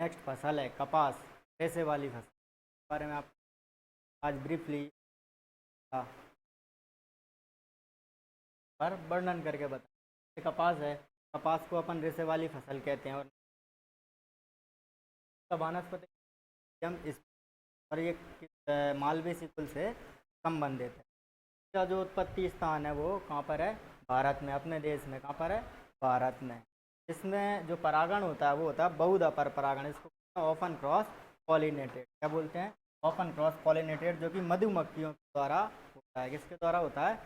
Next फसल है कपास, रेशे वाली फसल, इस बारे में आप आज ब्रीफली पर वर्णन करके बताएं। कपास है, कपास को अपन रेशे वाली फसल कहते हैं, और वानस्पतिक हम इस और ये मालवेसी कुल से संबंधित है। इसका जो उत्पत्ति स्थान है वो कहाँ पर है? भारत में, अपने देश में। कहाँ पर है? भारत में। इसमें जो परागण होता है वो होता है बहुधा पर परागण, इसको ओपन क्रॉस पॉलिनेटेड क्या बोलते हैं? ओपन क्रॉस पॉलिनेटेड, जो कि मधुमक्खियों के द्वारा होता है। किसके द्वारा होता है?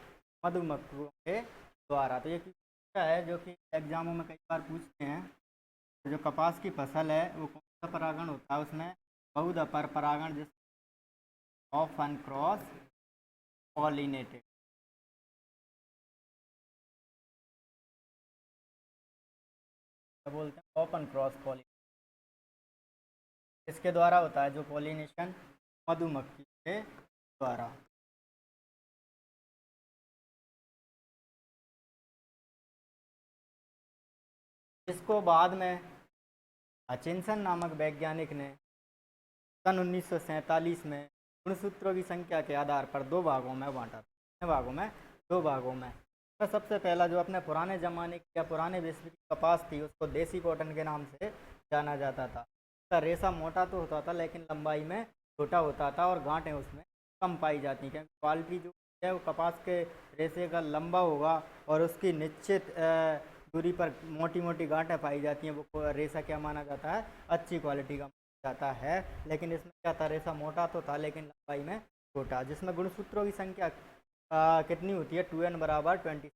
मधुमक्खियों के द्वारा। तो ये क्या है जो कि एग्जामों में कई बार पूछते हैं। जो कपास की फसल है वो कौन सा परागण होता है? उसमें बहुधा पर परागण, जिस ऑफन क्रॉस पॉलिनेटेड। क्या बोलते हैं? Open cross pollinated. इसके द्वारा होता है जो पॉलिनेशन, मधुमक्खी के द्वारा। इसको बाद में हचिंसन नामक वैज्ञानिक ने सन 1947 में गुणसूत्रों की संख्या के आधार पर दो भागों में बांटा। दो भागों में। तो सबसे पहला जो अपने पुराने ज़माने की या पुराने विश्व की कपास थी उसको देसी कॉटन के नाम से जाना जाता था। उसका रेशा मोटा तो होता था लेकिन लंबाई में छोटा होता था और गांठें उसमें कम पाई जाती, क्योंकि क्वालिटी जो है वो कपास के रेशे का लंबा होगा और उसकी निश्चित दूरी पर मोटी मोटी गांठें पाई जाती हैं। वो रेशा क्या माना जाता है? अच्छी क्वालिटी का जाता है। लेकिन इसमें क्या था? रेशा मोटा तो था लेकिन लंबाई में छोटा। जिसमें गुणसूत्रों की संख्या कितनी होती है? 2n बराबर 20।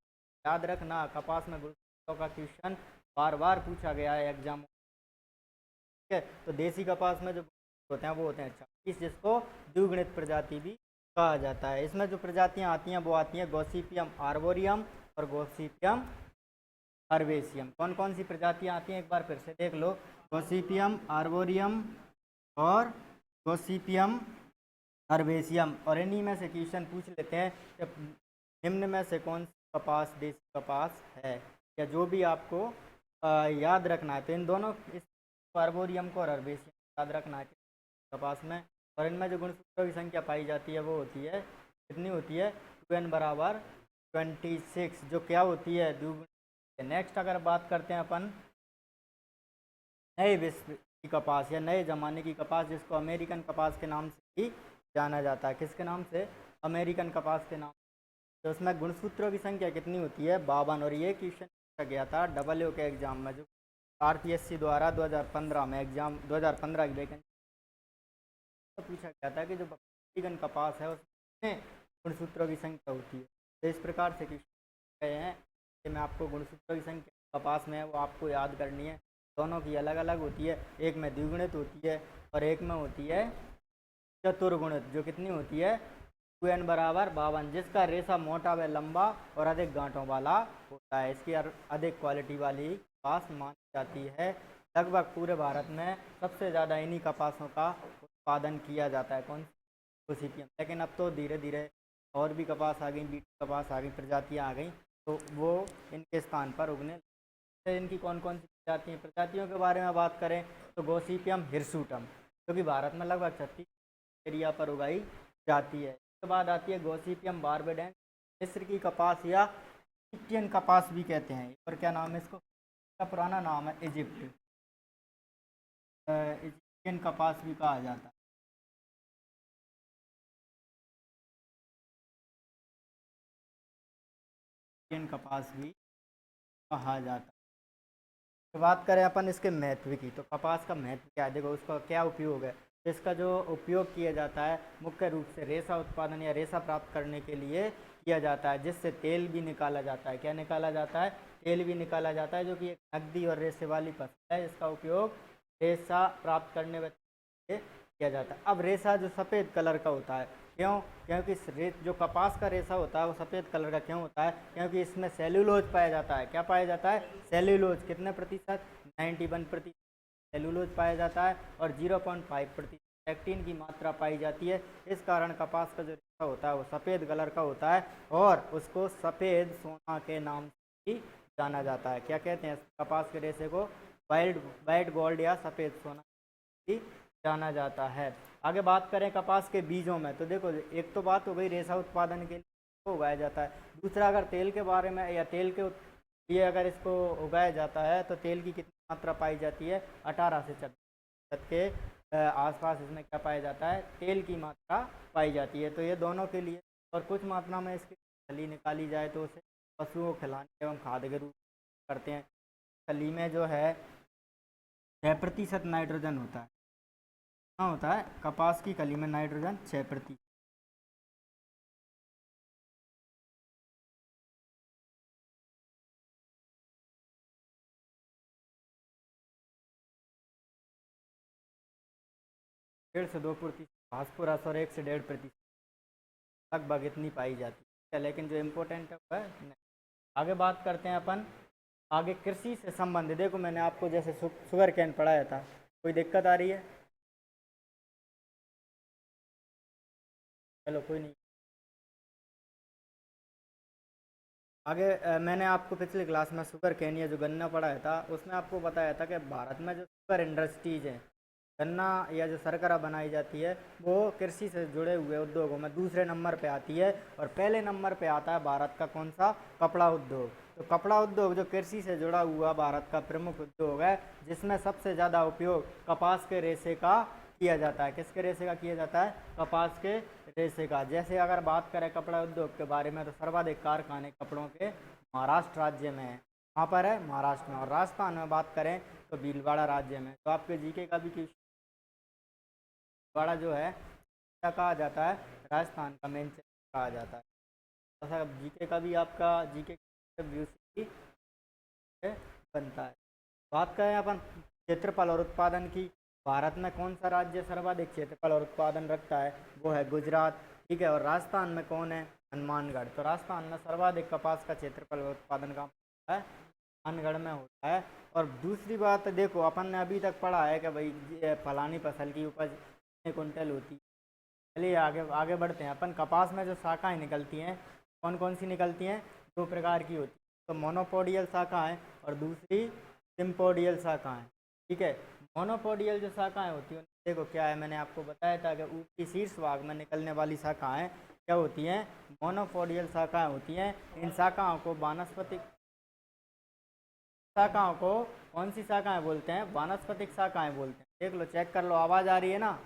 याद रखना, कपास में गुणसूत्रों का क्वेश्चन बार बार पूछा गया है एग्जाम। ठीक है, तो देसी कपास में जो होते हैं वो होते हैं 26, जिसको द्विगुणित प्रजाति भी कहा जाता है। इसमें जो प्रजातियां आती हैं वो आती हैं गॉसिपियम आर्बोरियम और गॉसिपियम हर्बेसियम। कौन कौन सी प्रजातियां आती हैं एक बार फिर से देख लो? गॉसिपियम आर्बोरियम और गॉसिपियम हर्बेसियम। और इन्हीं में से क्वेश्चन पूछ लेते हैं कि निम्न में से कौन सी कपास देसी कपास है, या जो भी आपको याद रखना है। तो इन दोनों, इस आर्बोरियम को और हर्बेसियम याद रखना है कपास में। और इनमें जो गुणसूत्रों की संख्या पाई जाती है वो होती है, कितनी होती है? 2n बराबर 26, जो क्या होती है? द्विगुणित। नेक्स्ट अगर बात करते हैं अपन नए विश्व की कपास या नए ज़माने की कपास, जिसको अमेरिकन कपास के नाम से भी जाना जाता है। किसके नाम से? अमेरिकन कपास के नाम। तो उसमें गुणसूत्रों की संख्या कितनी होती है? 52। और ये क्वेश्चन पूछा गया था डब्ल्यू के एग्जाम में, जो RPSC द्वारा 2015 में एग्जाम 2015 की वैकेंसी तो पूछा गया था कि जो अमेरिकन कपास है उसमें गुणसूत्रों की संख्या होती है। तो इस प्रकार से क्वेश्चन गए हैं कि मैं आपको गुणसूत्रों की संख्या कपास में है वो आपको याद करनी है। दोनों की अलग अलग होती है, एक में द्विगुणित होती है और एक में होती है चतुर्गुणित, जो कितनी होती है? 2n बराबर 52, जिसका रेशा मोटा व लंबा और अधिक गांठों वाला होता है। इसकी अधिक क्वालिटी वाली कपास मानी जाती है। लगभग पूरे भारत में सबसे ज़्यादा इन्हीं कपासों का उत्पादन किया जाता है। कौन? गोसिपियम। लेकिन अब तो धीरे धीरे और भी कपास आ गई, बीटी कपास आ गई, प्रजातियाँ आ गई, तो वो इनके स्थान पर उगने। इनकी कौन कौन सी प्रजातियाँ? प्रजातियों के बारे में बात करें तो गॉसिपियम हिरसुटम, जो कि भारत में लगभग 36 एरिया पर उगाई जाती है। उसके बाद आती है गॉसिपियम बार्बेडेंस, मिस्र की कपास या इजिप्टियन कपास भी कहते हैं। और क्या नाम है इसको? इसका पुराना नाम है इजिप्ट, इजिप्टियन कपास भी कहा जाता है। इजिप्टियन कपास भी कहा जाता है। तो बात करें अपन इसके महत्व की, तो कपास का महत्व क्या है? देखो उसका क्या उपयोग है। तो इसका जो उपयोग किया जाता है मुख्य रूप से रेशा उत्पादन या रेशा प्राप्त करने के लिए किया जाता है, जिससे तेल भी निकाला जाता है। क्या निकाला जाता है? तेल भी निकाला जाता है, जो कि एक नकदी और रेशे वाली फसल है। इसका उपयोग रेशा प्राप्त करने में किया जाता है। अब रेशा जो सफ़ेद कलर का होता है, क्यों? क्योंकि जो कपास का रेशा होता है वो सफ़ेद कलर का क्यों होता है? क्योंकि इसमें सेल्यूलोज पाया जाता है। क्या पाया जाता है? सेल्यूलोज। कितने प्रतिशत? 91% सेल्यूलोज पाया जाता है और 0.5% एक्टिन की मात्रा पाई जाती है। इस कारण कपास का जो रेशा होता है वो सफ़ेद कलर का होता है और उसको सफ़ेद सोना के नाम से भी जाना जाता है। क्या कहते हैं कपास के रेशे को? वाइट गोल्ड या सफ़ेद सोना भी जाना जाता है। आगे बात करें कपास के बीजों में, तो देखो एक तो बात हो गई रेशा उत्पादन के लिए उगाया जाता है। दूसरा अगर तेल के बारे में या तेल के लिए अगर इसको उगाया जाता है तो तेल की कितनी मात्रा पाई जाती है, 18 से 24% के आसपास इसमें क्या पाया जाता है, तेल की मात्रा पाई जाती है। तो ये दोनों के लिए, और कुछ मात्रा में इसकी खली निकाली जाए तो उसे पशुओं को खिलाने एवं खाद्य के रूप करते हैं। खली में जो है 6% नाइट्रोजन होता है। कितना होता है, कपास की खली में नाइट्रोजन 6%। डेढ़ से 2% फास्फोरस और 1 से 1.5% लगभग इतनी पाई जाती है। लेकिन जो इम्पोर्टेंट है वह नहीं। आगे बात करते हैं अपन आगे कृषि से संबंधित। देखो मैंने आपको जैसे शुगर कैन पढ़ाया था, कोई दिक्कत आ रही है? चलो कोई नहीं। आगे मैंने आपको पिछली क्लास में शुगर कैन या जो गन्ना पढ़ाया था उसमें आपको बताया था कि भारत में जो शुगर इंडस्ट्रीज है, गन्ना या जो शर्करा बनाई जाती है, वो कृषि से जुड़े हुए उद्योगों में दूसरे नंबर पे आती है। और पहले नंबर पे आता है भारत का कौन सा, कपड़ा उद्योग। तो कपड़ा उद्योग जो कृषि से जुड़ा हुआ भारत का प्रमुख उद्योग है, जिसमें सबसे ज़्यादा उपयोग कपास के रेशे का किया जाता है। किसके रेशे का किया जाता है, कपास के रेशे का। जैसे अगर बात करें कपड़ा उद्योग के बारे में तो सर्वाधिक कारखाने कपड़ों के महाराष्ट्र राज्य में है। वहाँ पर है महाराष्ट्र में। और राजस्थान में बात करें तो भीलवाड़ा राज्य में। तो आपके जीके का भी भीलवाड़ा जो है क्या कहा जाता है, राजस्थान का मेन कहा जाता है। ऐसा जीके का भी आपका जीके बनता है। बात करें अपन क्षेत्रफल और उत्पादन की, भारत में कौन सा राज्य सर्वाधिक क्षेत्रफल और उत्पादन रखता है, वो है गुजरात। ठीक है। और राजस्थान में कौन है, हनुमानगढ़। तो राजस्थान में सर्वाधिक कपास का क्षेत्रफल और उत्पादन का है हनुमानगढ़ में होता है। और दूसरी बात देखो अपन ने अभी तक पढ़ा है कि भाई फलानी फसल की उपज कितने कुंटल होती है। चलिए आगे आगे बढ़ते हैं अपन। कपास में जो शाखाएं निकलती हैं कौन कौन सी निकलती हैं, 2 प्रकार की होती है। तो मोनोपोडियल शाखाएं और दूसरी सिम्पोडियल शाखाएं। ठीक है। मोनोपोडियल जो शाखाएं होती हैं देखो क्या है, मैंने आपको बताया था कि ऊपरी शीर्ष भाग में निकलने वाली शाखाएं क्या होती हैं, मोनोपोडियल शाखाएं होती हैं। इन शाखाओं को वानस्पतिक शाखाओं को कौन सी शाखाएं बोलते हैं, वानस्पतिक शाखाएं बोलते हैं। देख लो, चेक कर लो, आवाज़ आ रही है ना।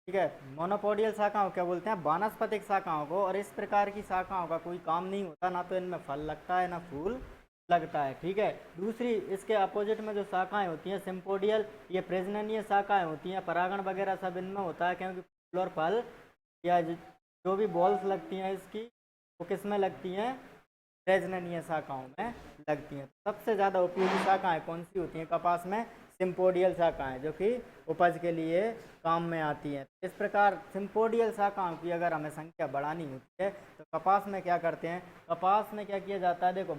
ठीक है। मोनोपोडियल शाखाओं क्या बोलते हैं, वानस्पतिक शाखाओं को। और इस प्रकार की शाखाओं का कोई काम नहीं होता, ना तो इनमें फल लगता है ना फूल लगता है। ठीक है। दूसरी इसके अपोजिट में जो शाखाएं होती हैं सिम्पोडियल, ये प्रजननीय शाखाएं होती हैं। परागण वगैरह सब इनमें होता है, क्योंकि फूल और फल या जो भी बॉल्स लगती हैं इसकी, वो किस में लगती हैं, प्रजननीय शाखाओं में लगती हैं। सबसे ज़्यादा उपयोगी शाखाएं कौन सी होती हैं कपास में, सिम्पोडियल शाखाएं, जो कि उपज के लिए काम में आती हैं। इस प्रकार सिम्पोडियल शाखाओं की अगर हमें संख्या बढ़ानी होती है तो कपास में क्या करते हैं, कपास में क्या किया जाता है, देखो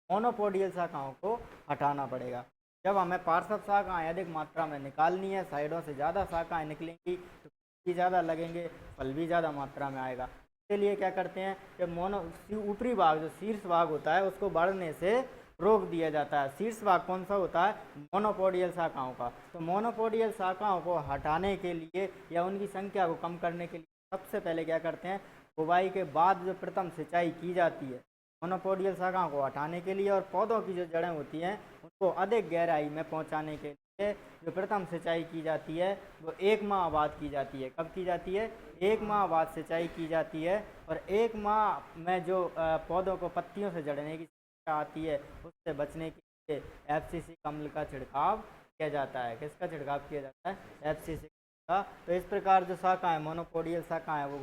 मोनोपोडियल शाखाओं को हटाना पड़ेगा। जब हमें पार्श्व शाखाएं अधिक मात्रा में निकालनी है, साइडों से ज़्यादा शाखाएं निकलेंगी तो भी ज़्यादा लगेंगे, फल भी ज़्यादा मात्रा में आएगा। इसके लिए क्या करते हैं कि ऊपरी भाग जो शीर्ष भाग होता है उसको बढ़ने से रोक दिया जाता है। शीर्ष भाग कौन सा होता है, मोनोपोडियल शाखाओं का। तो मोनोपोडियल शाखाओं को हटाने के लिए या उनकी संख्या को कम करने के लिए सबसे पहले क्या करते हैं, बुवाई के बाद जो प्रथम सिंचाई की जाती है मोनोपोडियल शाखाओं को हटाने के लिए, और पौधों की जो जड़ें होती हैं उनको अधिक गहराई में पहुंचाने के लिए जो प्रथम सिंचाई की जाती है वो 1 माह बाद की जाती है। कब की जाती है, 1 माह बाद सिंचाई की जाती है। और 1 माह में जो पौधों को पत्तियों से जड़ने की समस्या आती है उससे बचने के लिए FCC अम्ल का छिड़काव किया जाता है। किसका छिड़काव किया जाता है, FCC का। तो इस प्रकार जो शाखाएं मोनोपोडियल शाखाएं वो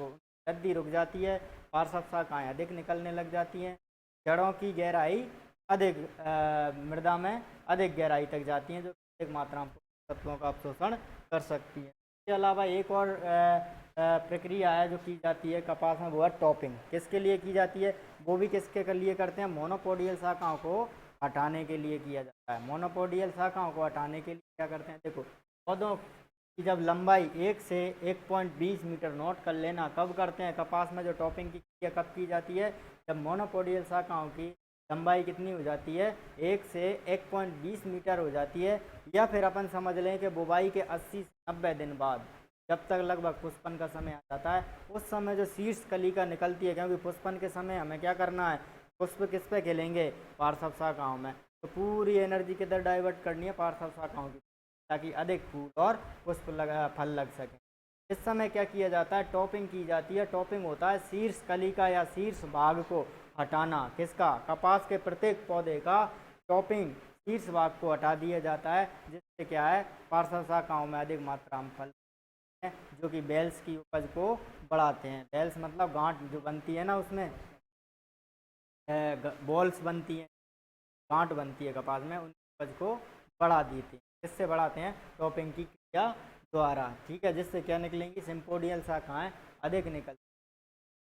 वृद्धि रुक जाती है, पार्श्व शाखाएं अधिक निकलने लग जाती हैं, जड़ों की गहराई अधिक मृदा में अधिक गहराई तक जाती हैं, जो अधिक मात्रा में तत्वों का अवशोषण कर सकती है। इसके अलावा एक और प्रक्रिया है जो की जाती है कपास में, वो है टॉपिंग। किसके लिए की जाती है, वो भी किसके लिए करते हैं, मोनोपोडियल शाखाओं को हटाने के लिए किया जाता है। मोनोपोडियल शाखाओं को हटाने के लिए क्या करते हैं, देखो पौधों की जब लंबाई 1 से 1.20 मीटर नोट कर लेना। कब करते हैं, कपास में जो टॉपिंग की क्रिया कब की जाती है, जब मोनोपोडियल शाखाओं की लंबाई कितनी हो जाती है, 1 से 1.20 मीटर हो जाती है। या फिर अपन समझ लें कि बुवाई के 80 से 90 दिन बाद, जब तक लगभग पुष्पन का समय आ जाता है, उस समय जो शीर्ष कलिका निकलती है, क्योंकि पुष्पन के समय हमें क्या करना है, पुष्प किस पे खिलेंगे, पार्श्व शाखाओं में, तो पूरी एनर्जी किधर डाइवर्ट करनी है, पार्श्व शाखाओं की, ताकि अधिक फूल और पुष्प फल लग सके। इस समय क्या किया जाता है, टॉपिंग की जाती है। टॉपिंग होता है शीर्ष कलिका या शीर्ष भाग को हटाना। किसका, कपास के प्रत्येक पौधे का टॉपिंग शीर्ष भाग को हटा दिया जाता है, जिससे क्या है, पार्श्व शाखाओं में अधिक मात्रा में फल है, जो कि बेल्स की उपज को बढ़ाते हैं। बेल्स मतलब गांठ जो बनती है ना, उसमें बॉल्स बनती हैं, गांठ बनती है कपास में, उन उपज को बढ़ा देते हैं। किससे बढ़ाते हैं, टॉपिंग की क्रिया द्वारा। ठीक है, जिससे क्या निकलेंगी, सिंपोडियल शाखाएं अधिक निकलती।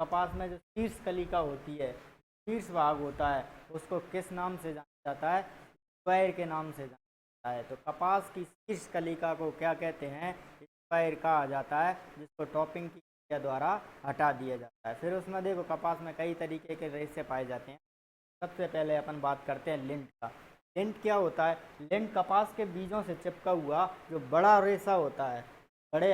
कपास में जो शीर्ष कलिका होती है, शीर्ष भाग होता है, उसको किस नाम से जाना जाता है, स्क्वायर के नाम से जाना जाता है। तो कपास की शीर्ष कलिका को क्या कहते हैं, स्क्वायर कहा जाता है, जिसको टॉपिंग की क्रिया द्वारा हटा दिया जाता है। फिर उसमें देखो, कपास में कई तरीके के रेशे पाए जाते हैं। सबसे पहले अपन बात करते हैं लिंट का। लिंट क्या होता है, लिंट कपास के बीजों से चिपका हुआ जो बड़ा रेशा होता है, बड़े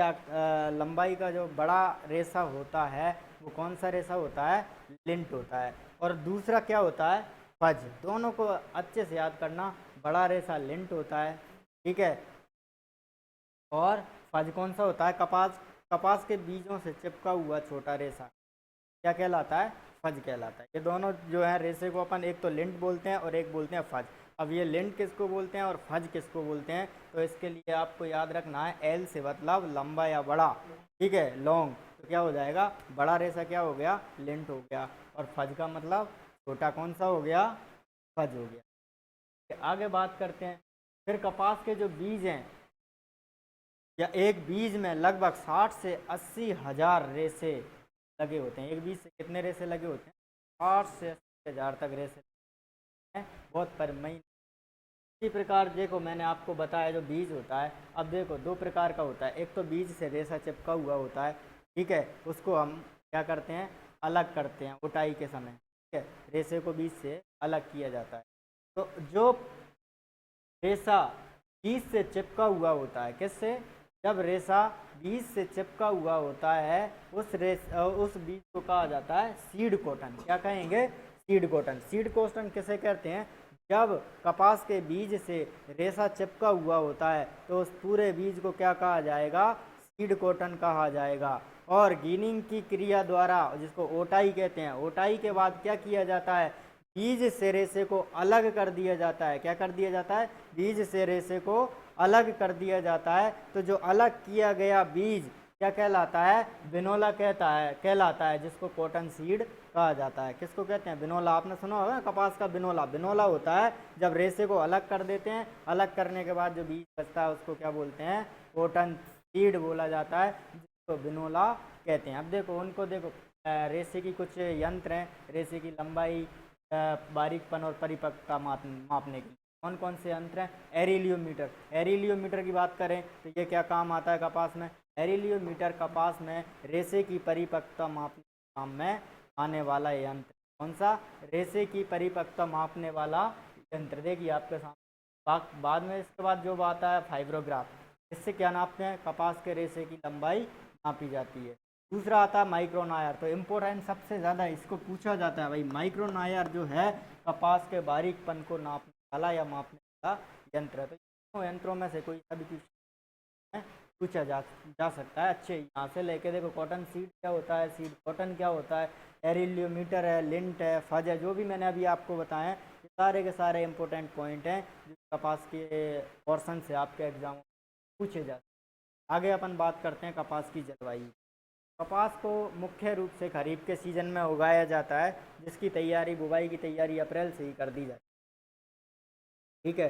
लंबाई का जो बड़ा रेशा होता है, वो कौन सा रेशा होता है, लिंट होता है। और दूसरा क्या होता है, फज। दोनों को अच्छे से याद करना, बड़ा रेशा लिंट होता है, ठीक है, और फज कौन सा होता है, कपास के बीजों से चिपका हुआ छोटा रेशा क्या कहलाता है, फज कहलाता है। ये दोनों जो है रेशे को अपन एक तो लिंट बोलते हैं और एक बोलते हैं फज। अब ये लिंट किसको बोलते हैं और फज किसको बोलते हैं, तो इसके लिए आपको याद रखना है, एल से मतलब लंबा या बड़ा, ठीक है, लॉन्ग। तो क्या हो जाएगा, बड़ा रेशा क्या हो गया, लिंट हो गया, और फज का मतलब छोटा कौन सा हो गया, फज हो गया। आगे बात करते हैं। फिर कपास के जो बीज हैं, या एक बीज में लगभग 60 से 80 हजार रेशे लगे होते हैं। एक बीज से कितने रेशे लगे होते हैं, 60 से 80 हजार तक रेशे हैं, बहुत पर महीने। इसी प्रकार देखो, मैंने आपको बताया जो बीज होता है, अब देखो दो प्रकार का होता है। एक तो बीज से रेशा चिपका हुआ होता है, ठीक है, उसको हम क्या करते हैं, अलग करते हैं उटाई के समय, ठीक है, रेशे को बीज से अलग किया जाता है। तो जो रेशा बीज से चिपका हुआ होता है, किससे, जब रेशा बीज से चिपका हुआ होता है, उस बीज को कहा जाता है सीड कॉटन। क्या कहेंगे, सीड कॉटन। सीड कॉटन किसे कहते हैं, जब कपास के बीज से रेशा चिपका हुआ होता है, तो उस पूरे बीज को क्या कहा जाएगा, सीड कॉटन कहा जाएगा। और गिनिंग की क्रिया द्वारा, जिसको ओटाई कहते हैं, ओटाई के बाद क्या किया जाता है, बीज से रेशे को अलग कर दिया जाता है। क्या कर दिया जाता है, बीज से रेशे को अलग कर दिया जाता है। तो जो अलग किया गया बीज क्या कहलाता है, बिनोला कहलाता है, जिसको कॉटन सीड कहा जाता है। किसको कहते हैं, बिनोला। आपने सुना होगा कपास का बिनोला। बिनोला होता है जब रेशे को अलग कर देते हैं, अलग करने के बाद जो बीज बचता है उसको क्या बोलते हैं, कॉटन सीड बोला जाता है, जिसको बिनोला कहते हैं। अब देखो उनको देखो, रेशे की कुछ यंत्र हैं रेशे की लंबाई, बारीकपन और परिपक्वता मापने के लिए। कौन कौन से यंत्र हैं, एरिलियोमीटर। एरिलियोमीटर की बात करें तो ये क्या काम आता है कपास में, एरिलियोमीटर कपास में रेशे की परिपक्वता मापने के काम में आने वाला यंत्र। कौन सा, रेशे की परिपक्वता मापने वाला यंत्र। देखिए आपके सामने। बाद में इसके बाद जो आता है फाइब्रोग्राफ, इससे क्या नापते हैं, कपास के रेशे की लंबाई नापी जाती है। दूसरा आता है माइक्रोनायर। तो इम्पोर्टेंट सबसे ज़्यादा इसको पूछा जाता है भाई, माइक्रोनायर जो है कपास के बारीकपन को नापने वाला या मापने वाला यंत्र है। तो यंत्रों में से कोई सा भी पूछा जा सकता है। अच्छे यहाँ से लेके देखो, कॉटन सीड क्या होता है, सीड कॉटन क्या होता है, एरिलियोमीटर है, लिंट है, फज है, जो भी मैंने अभी आपको बताएं, ये सारे के सारे इंपॉर्टेंट पॉइंट हैं जो कपास के पोर्शन से आपके एग्जाम पूछे जाते हैं। आगे अपन बात करते हैं कपास की जलवायु। कपास को मुख्य रूप से खरीफ के सीजन में उगाया जाता है, जिसकी तैयारी, बुवाई की तैयारी अप्रैल से ही कर दी जाती है, ठीक है।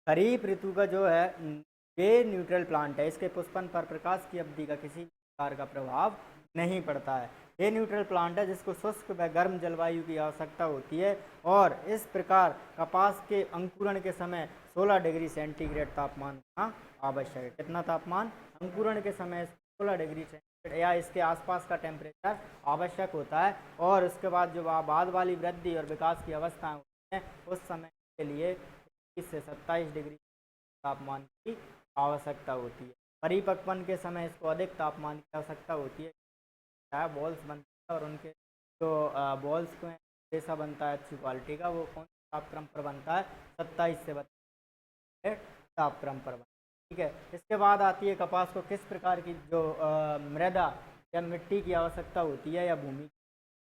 खरीफ ऋतु का जो है ये न्यूट्रल प्लांट है, इसके पुष्पन पर प्रकाश की अवधि का किसी प्रकार का प्रभाव नहीं पड़ता है। ये न्यूट्रल प्लांट है जिसको शुष्क व गर्म जलवायु की आवश्यकता होती है, और इस प्रकार कपास के अंकुरण के समय 16 डिग्री सेंटीग्रेड तापमान होना आवश्यक है। कितना तापमान, अंकुरण के समय 16 डिग्री सेंटीग्रेड या इसके आसपास का टेम्परेचर आवश्यक होता है। और उसके बाद जो बाद वाली वृद्धि और विकास की अवस्था हैं उस समय के लिए 21 से 27 डिग्री तापमान की आवश्यकता होती है। परिपक्वन के समय इसको अधिक तापमान की आवश्यकता होती है। क्या बॉल्स बनते हैं और उनके जो बॉल्स को जैसा बनता है अच्छी क्वालिटी का, वो कौन सा तापक्रम पर बनता है? 27 से 32 तापक्रम पर बनता है। ठीक है, इसके बाद आती है कपास को किस प्रकार की जो मृदा या मिट्टी की आवश्यकता होती है या भूमि।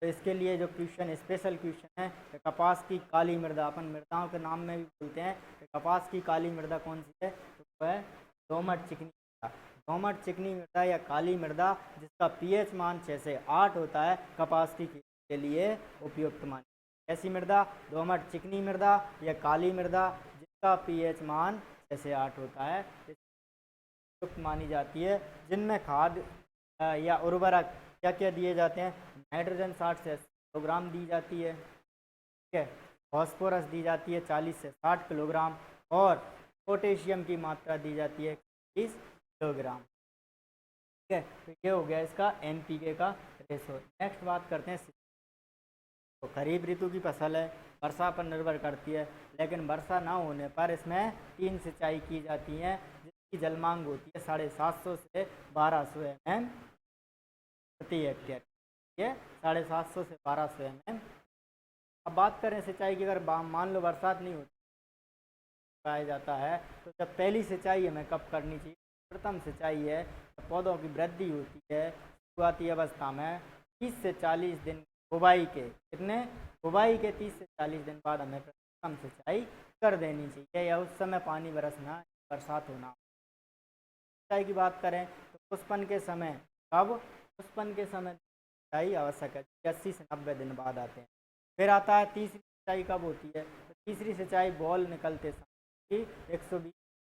तो इसके लिए जो क्वेश्चन स्पेशल क्वेश्चन है कि कपास की काली मृदा, अपन मृदाओं के नाम में भी बोलते हैं कि कपास की काली मृदा कौन सी है, तो वह है दोमट चिकनी मृदा। दोमट चिकनी मृदा या काली मृदा जिसका पीएच मान 6 से 8 होता है, कपास की खेती के लिए उपयुक्त मानी। ऐसी मृदा दोमट चिकनी मृदा या काली मृदा जिसका पीएच मान 6 से 8 होता है, उपयुक्त मानी जाती है। जिनमें खाद या उर्वरक क्या क्या दिए जाते हैं? नाइट्रोजन 60 से 80 किलोग्राम दी जाती है। ठीक है, फॉस्फोरस दी जाती है 40 से 60 किलोग्राम और पोटेशियम की मात्रा दी जाती है 30 किलोग्राम। ठीक है, तो ये हो गया इसका एनपीके का रेशो। नेक्स्ट बात करते हैं तो खरीफ ऋतु की फसल है, वर्षा पर निर्भर करती है, लेकिन वर्षा ना होने पर इसमें 3 सिंचाई की जाती है जिसकी जल मांग होती है 750 से 1200 mm प्रति हेक्टेयर। ये 750 से 1200 mm। अब बात करें सिंचाई की, अगर मान लो बरसात नहीं होती पाया जाता है, तो जब पहली सिंचाई हमें कब करनी चाहिए? प्रथम सिंचाई है जब पौधों की वृद्धि होती है शुरुआती अवस्था में 30 से 40 दिन बुवाई के, कितने? बुवाई के 30 से 40 दिन बाद हमें प्रथम सिंचाई कर देनी चाहिए, या उस समय पानी बरसना, बरसात होना। सिंचाई की बात करें तो पुष्पन के समय, कब? पुष्पन के समय सिंचाई आवश्यक है, 80 से 90 दिन बाद आते हैं। फिर आता है तीसरी सिंचाई कब होती है? तो तीसरी सिंचाई बॉल निकलते समय 120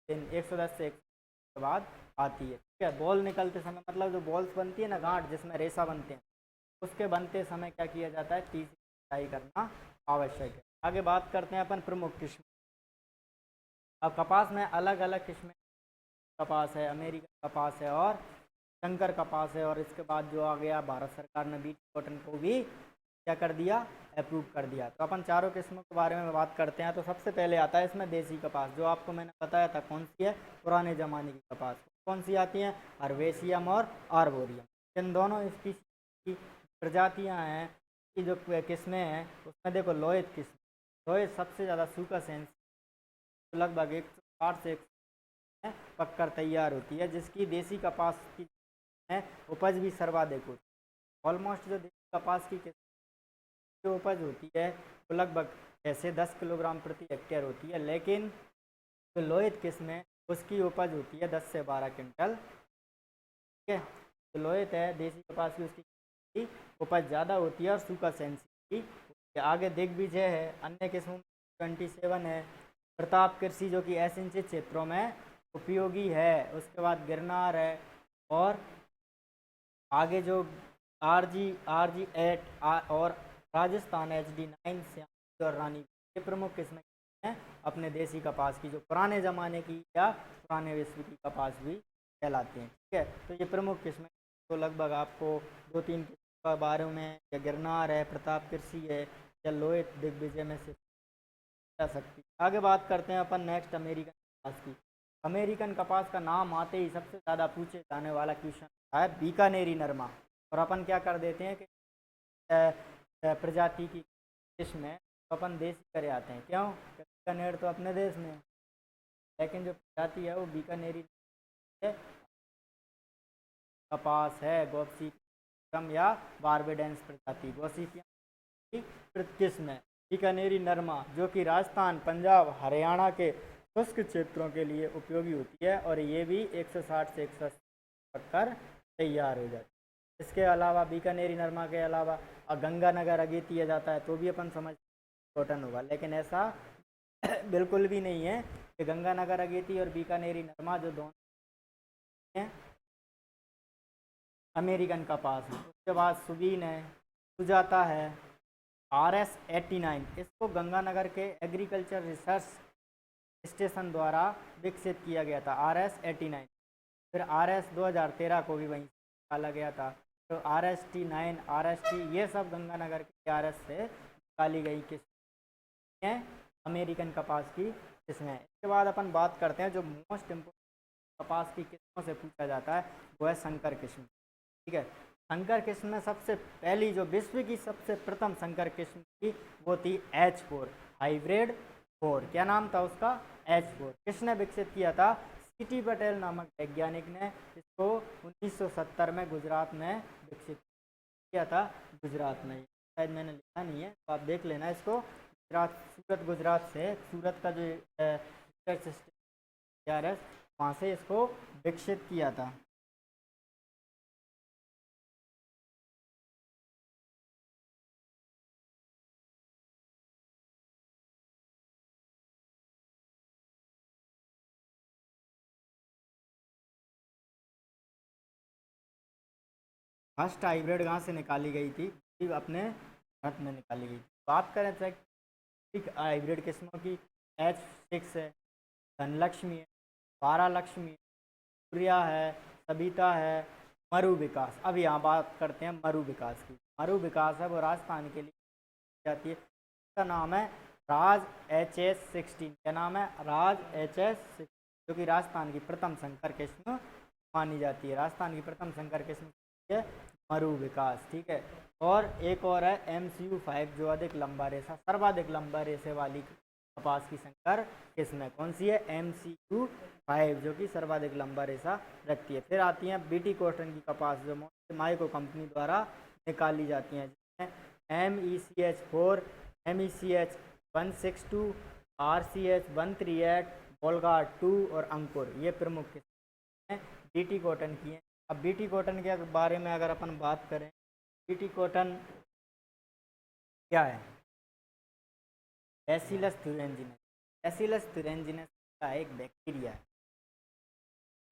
दिन, 110 से 120 के बाद आती है। ठीक है, बॉल निकलते समय मतलब जो बॉल्स बनती है ना, गांठ जिसमें रेशा बनते हैं, उसके बनते समय क्या किया जाता है? तीसरी सिंचाई करना आवश्यक है। आगे बात करते हैं अपन प्रमुख किस्म। अब कपास में अलग अलग किस्में, कपास है, अमेरिकन कपास है और शंकर कपास है, और इसके बाद जो आ गया भारत सरकार ने बीट कॉटन को भी क्या कर दिया? अप्रूव कर दिया। तो अपन चारों किस्मों के बारे में बात करते हैं। तो सबसे पहले आता है इसमें देसी कपास, जो आपको मैंने बताया था कौन सी है, पुराने ज़माने की कपास। कौन सी आती हैं? हर्बेशियम और आर्बोरियम। इन दोनों स्पीशीज की प्रजातियां हैं की जो किस्में हैं उसमें देखो लोहित किस्म, लोहित सबसे ज़्यादा सूखा सेंस लगभग 160 से 100 पककर तैयार होती है, जिसकी देसी कपास की उपज भी सर्वाधिक होती है। ऑलमोस्ट जो देसी कपास की जो उपज होती है वो लगभग 6 से 10 किलोग्राम प्रति हेक्टेयर होती है, लेकिन जो लोहित किस्म है उसकी उपज होती है 10 से 12 क्विंटल। ठीक है, जो लोहित है देसी कपास की, उसकी उपज ज़्यादा होती है और सूखा सेंसी की। आगे दिग्विजय है, अन्य किस्मों 27 है, प्रताप कृषि जो कि असिंचित क्षेत्रों में उपयोगी है। उसके बाद गिरनार है, और आगे जो RG8 और राजस्थान HD9 श्याम और रानी, ये प्रमुख किस्में हैं अपने देसी कपास की, जो पुराने ज़माने की या पुराने विश्व की कपास भी कहलाती हैं। ठीक है, तो ये प्रमुख किस्में तो लगभग आपको 2-3 किस्मों के बारे में, या गिरनार है, प्रताप कृषि है, या लोहित दिग्विजय में से जा सकती है। आगे बात करते हैं अपन नेक्स्ट अमेरिकन कपास की। अमेरिकन कपास का नाम आते ही सबसे ज़्यादा पूछे जाने वाला क्वेश्चन है बीकानेरी नरमा, और अपन क्या कर देते हैं कि प्रजाति की किस्म है तो अपन देसी करे आते हैं। क्यों? बीकानेर तो अपने देश में है, लेकिन जो प्रजाति है वो बीकानेरी कपास है, गॉसिपियम या बारबेडेंस प्रजाति, गॉसिपियम की किस्म है बीकानेरी नरमा, जो कि राजस्थान, पंजाब, हरियाणा के शुष्क क्षेत्रों के लिए उपयोगी होती है, और ये भी 160 से 180 पककर तैयार हो जाती है। इसके अलावा बीकानेरी नरमा के अलावा गंगानगर अगेती किया जाता है तो भी अपन समझ कॉटन होगा, लेकिन ऐसा बिल्कुल भी नहीं है कि गंगानगर अगेती और बीकानेरी नरमा जो दोनों हैं अमेरिकन कपास है। उसके बाद सुबीन है, सुजाता है, RS89, इसको गंगानगर के एग्रीकल्चर रिसर्च स्टेशन द्वारा विकसित किया गया था, RS89। फिर RS 2013 को भी वहीं निकाला गया था। तो RST9, RST, ये सब गंगानगर के RS से निकाली गई किस्म है अमेरिकन कपास की किस्में। इसके बाद अपन बात करते हैं जो मोस्ट इम्पोर्टेंट कपास की किस्मों से पूछा जाता है, वो है संकर किस्म। ठीक है, संकर किस्म में सबसे पहली जो विश्व की सबसे प्रथम संकर किस्म थी वो थी H4 हाइब्रिड 4। क्या नाम था उसका? H4। किसने विकसित किया था? सीटी पटेल नामक वैज्ञानिक ने इसको 1970 में गुजरात में विकसित किया था। गुजरात में, शायद मैंने लिखा नहीं है तो आप देख लेना इसको। गुजरात, सूरत गुजरात से, सूरत का जो रिसर्च स्टेशन वहाँ से इसको विकसित किया था। फर्स्ट हाइब्रिड कहाँ से निकाली गई थी? अपने भारत में निकाली गई थी। बात करें तो हाइब्रिड किस्मों की, H6 है, धनलक्ष्मी है, बारा लक्ष्मी है, सूर्या है, सबिता है, मरु विकास। अब यहाँ बात करते हैं मरु विकास की। मरु विकास है वो राजस्थान के लिए जाती है। इसका नाम है राज HS16। क्या नाम है? राज HS16, जो कि राजस्थान की प्रथम संकर किस्म मानी जाती है। राजस्थान की प्रथम संकर किस्म है मरु विकास। ठीक है, और एक और है MCU5, जो अधिक लंबा रेशा, सर्वाधिक लंबा रेशे वाली कपास की संकर किस्म है। कौन सी है? MCU5, जो कि सर्वाधिक लंबा रेशा रखती है। फिर आती है BT कॉटन की कपास, जो माइको कंपनी द्वारा निकाली जाती हैं, जिसमें MECH4, MECH162, RCH138, बोलगार्ड 2 और अंकुर, ये प्रमुख किस्में हैं BT कॉटन की हैं। अब BT कॉटन के बारे में अगर अपन बात करें, BT कॉटन क्या है? Bacillus thuringiensis। बैसिलस thuringiensis का एक बैक्टीरिया है।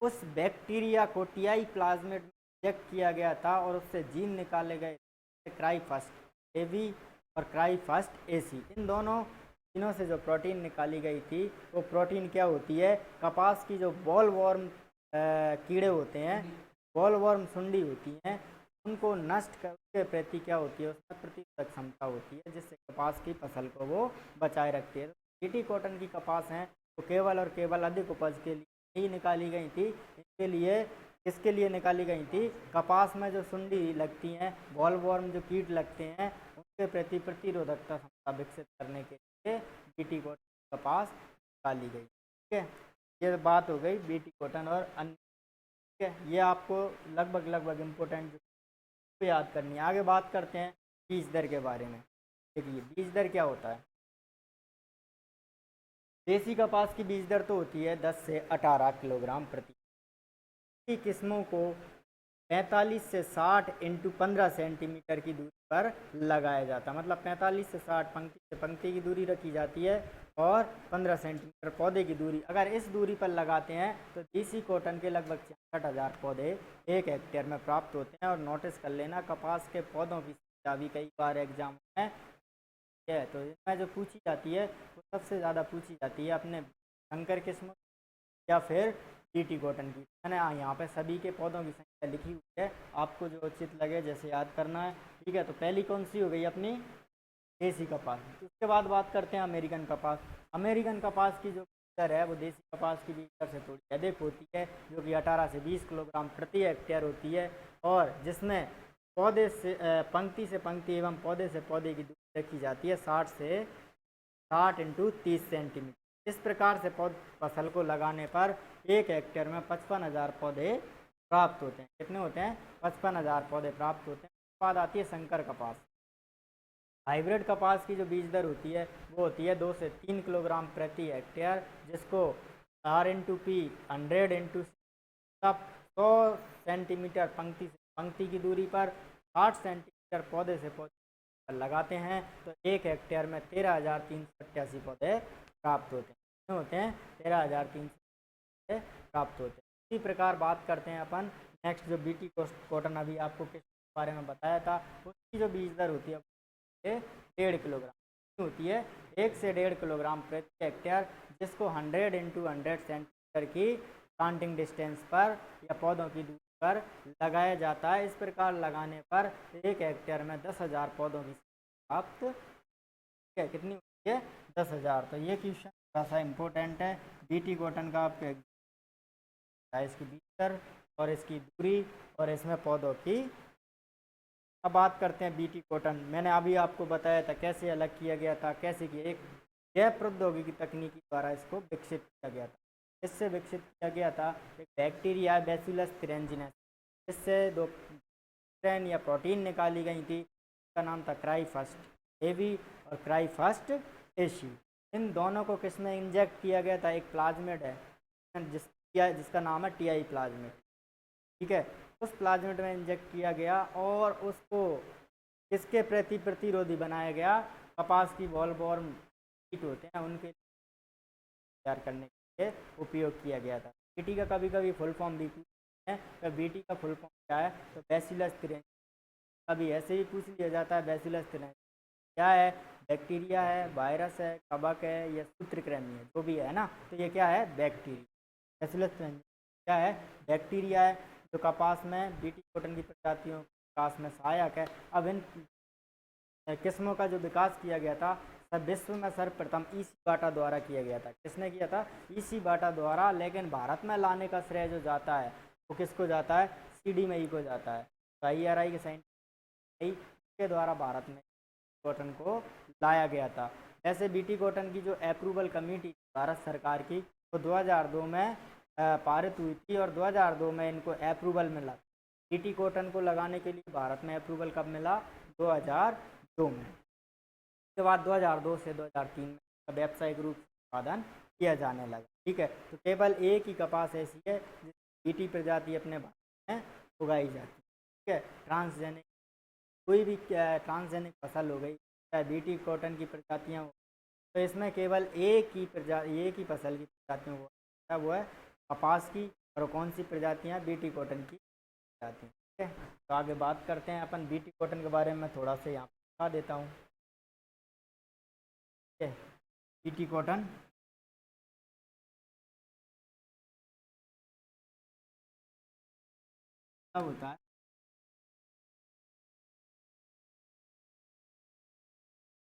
उस बैक्टीरिया को टीआई प्लाज्मिड में इंजेक्ट किया गया था और उससे जीन निकाले गए, क्राइफस्ट एवी और क्राइफस्ट एसी। इन दोनों जीनों से जो प्रोटीन निकाली गई थी, वो प्रोटीन क्या होती है? कपास की जो बॉल वॉर्म कीड़े होते हैं, बॉल वॉर्म सुंडी होती हैं, उनको नष्ट करने के प्रति क्या होती है? उसमें प्रतिरोधक क्षमता होती है, जिससे कपास की फसल को वो बचाए रखती है। BT कॉटन की कपास हैं तो केवल और केवल अधिक उपज के लिए ही निकाली गई थी। इसके लिए, किसके लिए निकाली गई थी? कपास में जो सुंडी लगती हैं, बॉल वॉर्म जो कीट लगते हैं, उनके प्रति प्रतिरोधकता क्षमता विकसित करने के लिए BT कॉटन कपास निकाली गई। ठीक है, ये बात हो गई BT कॉटन और अन्य। ठीक है, ये आपको लगभग इम्पोर्टेंट याद करनी है। आगे बात करते हैं बीज दर के बारे में। देखिए, बीज दर क्या होता है? देसी कपास की बीज दर तो होती है 10 से 18 किलोग्राम प्रति। किस्मों को 45 से 60 इंटू 15 सेंटीमीटर की दूरी पर लगाया जाता है। मतलब 45 से 60 पंक्ति से पंक्ति की दूरी रखी जाती है और 15 सेंटीमीटर पौधे की दूरी। अगर इस दूरी पर लगाते हैं तो देसी कॉटन के लगभग 66,000 पौधे 1 हेक्टेयर में प्राप्त होते हैं। और नोटिस कर लेना, कपास के पौधों की संख्या भी कई बार एग्जाम में है, तो इसमें जो पूछी जाती है वो सबसे ज़्यादा पूछी जाती है अपने संकर किस्म या फिर BT कॉटन की। मैंने यहाँ पे सभी के पौधों की संख्या लिखी हुई है, आपको जो उचित लगे जैसे याद करना है। ठीक है, तो पहली कौन सी हो गई? अपनी देसी कपास। उसके बाद बात करते हैं अमेरिकन कपास। अमेरिकन कपास की जो दर है वो देसी कपास की बीज दर से थोड़ी अधिक होती है, जो कि 18 से 20 किलोग्राम प्रति हेक्टेयर होती है, और जिसमें पौधे से पंक्ति से पंक्ति एवं पौधे से पौधे की दूरी रखी जाती है 60 इंटू 30 सेंटीमीटर। इस प्रकार से फसल को लगाने पर 1 हेक्टेयर में 55,000 पौधे प्राप्त होते हैं। कितने होते हैं? 55,000 पौधे प्राप्त होते हैं। उसके बाद आती है संकर कपास। हाइब्रिड कपास की जो बीज दर होती है वो होती है 2 से 3 किलोग्राम प्रति हेक्टेयर, जिसको R/P 100 इंटू 100 सेंटीमीटर पंक्ति से पंक्ति की दूरी पर 60 सेंटीमीटर पौधे से पौधे लगाते हैं तो 1 हेक्टेयर में 13,388 पौधे प्राप्त होते हैं। कितने होते हैं? 13,300 प्राप्त होते हैं। इसी प्रकार बात करते हैं अपन नेक्स्ट, जो BT कॉटन अभी आपको किस बारे में बताया था, उसकी जो बीज दर होती है 1.5 किलोग्राम होती है, 1 से 1.5 किलोग्राम प्रति हेक्टेयर, जिसको 100 इंटू 100 सेंटीमीटर की प्लांटिंग डिस्टेंस पर या पौधों की दूरी पर लगाया जाता है। इस प्रकार लगाने पर 1 हेक्टेयर में 10,000 पौधों की प्राप्त है, कितनी होती है 10,000। तो ये क्वेश्चन थोड़ा सा इम्पोर्टेंट है। बीटी कॉटन का आपके इसकी भीतर और इसकी दूरी और इसमें पौधों की। अब बात करते हैं बीटी कॉटन। मैंने अभी आपको बताया था कैसे अलग किया गया था, कैसे किया, एक जैव प्रौद्योगिकी तकनीकी द्वारा इसको विकसित किया गया था। इससे विकसित किया गया था एक बैक्टीरिया बैसिलस thuringiensis, इससे दो स्ट्रैंड या प्रोटीन निकाली गई थी। इसका नाम था क्राईफर्स्ट एवी और क्राईफर्स्ट एसी। इन दोनों को किस में इंजेक्ट किया गया था, एक प्लाज्मिड है जिसका नाम है टीआई प्लाज्मिड, ठीक है। उस प्लाज्मिड में इंजेक्ट किया गया और उसको किसके प्रति प्रतिरोधी बनाया गया, कपास की बॉलवॉर्म कीट होते हैं उनके तैयार करने के लिए उपयोग किया गया था। बीटी का कभी कभी फुल फॉर्म भी पूछते हैं, तो बीटी का फुल फॉर्म क्या है, तो बैसिलस thuringiensis। कभी ऐसे ही पूछ लिया जाता है बैसिलस thuringiensis क्या है, बैक्टीरिया है, वायरस है, कवक है या सूत्रकृमि है, जो भी है ना, तो ये क्या है, बैक्टीरिया। बैसिलस thuringiensis क्या है, बैक्टीरिया है, जो कपास में बीटी कॉटन की प्रजातियों विकास में सहायक है। अब इन किस्मों का जो विकास किया गया था सब विश्व में सर्वप्रथम ईसी बाटा द्वारा किया गया था। किसने किया था, ईसी बाटा द्वारा। लेकिन भारत में लाने का श्रेय जो जाता है वो किसको जाता है, सीडी मई को जाता है। तो IRI के साइंटिस्ट के द्वारा भारत में कॉटन को लाया गया था। ऐसे बीटी कॉटन की जो अप्रूवल कमेटी भारत सरकार की, वो 2002 में पारित हुई थी और 2002 में इनको अप्रूवल मिला। बीटी कॉटन को लगाने के लिए भारत में अप्रूवल कब मिला, 2002 में। उसके बाद 2002 से 2003 में व्यावसायिक रूप से उत्पादन किया जाने लगा, ठीक है। तो केवल एक ही कपास ऐसी है जिस बीटी प्रजाति अपने भारत में उगाई जाती है, ठीक है। ट्रांसजेनिक कोई भी ट्रांसजेनिक फसल हो गई, चाहे बीटी कॉटन की प्रजातियाँ हो, तो इसमें केवल एक ही फसल की प्रजातियों को, वो है कपास की। और कौन सी प्रजातियाँ, बीटी कॉटन की प्रजातियाँ, ठीक है। तो आगे बात करते हैं अपन बीटी कॉटन के बारे में, थोड़ा सा यहाँ बता देता हूँ, ठीक है। बीटी कॉटन कब होता है,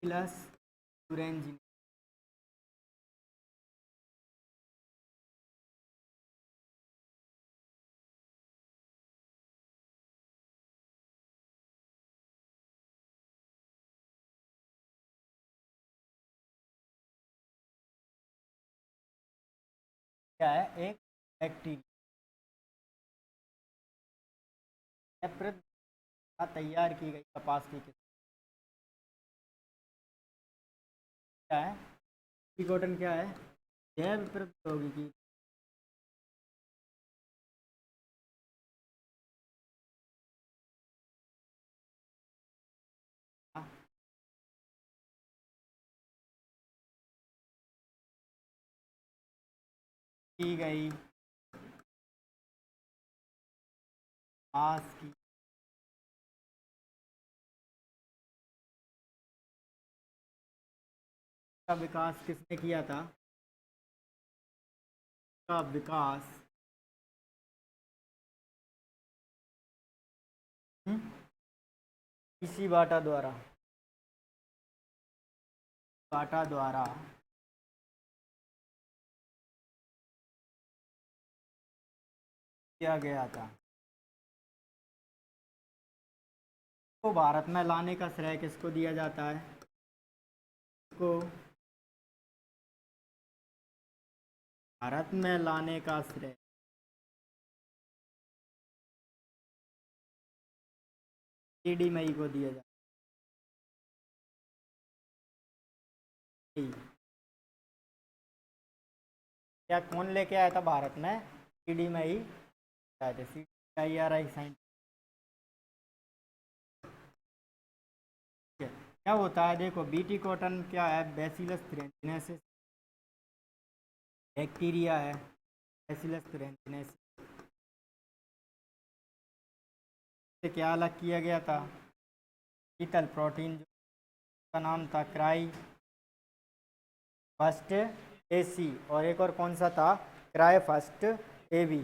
प्लस thuringiensis क्या है, एक बैक्टीरिया तैयार की गई कपास की किस्म क्या है, बीटी कॉटन क्या है, जैव प्रौद्योगिकी की गई घास की का विकास किसने किया था, का विकास इसी बाटा द्वारा किया गया था। तो भारत में लाने का श्रेय किसको दिया जाता है, को भारत में लाने का श्रेय सीडी मई को दिया जाता है। क्या कौन लेके आया था भारत में, सीडी मई आए थे, CDIRI साइंस, क्या होता है देखो, बीटी कॉटन क्या है, बैसिलस thuringiensis बैक्टीरिया है, बैसिलस thuringiensis से क्या अलग किया गया था, शीतल प्रोटीन का नाम था क्राई फर्स्ट AC, और एक और कौन सा था, cry first AV,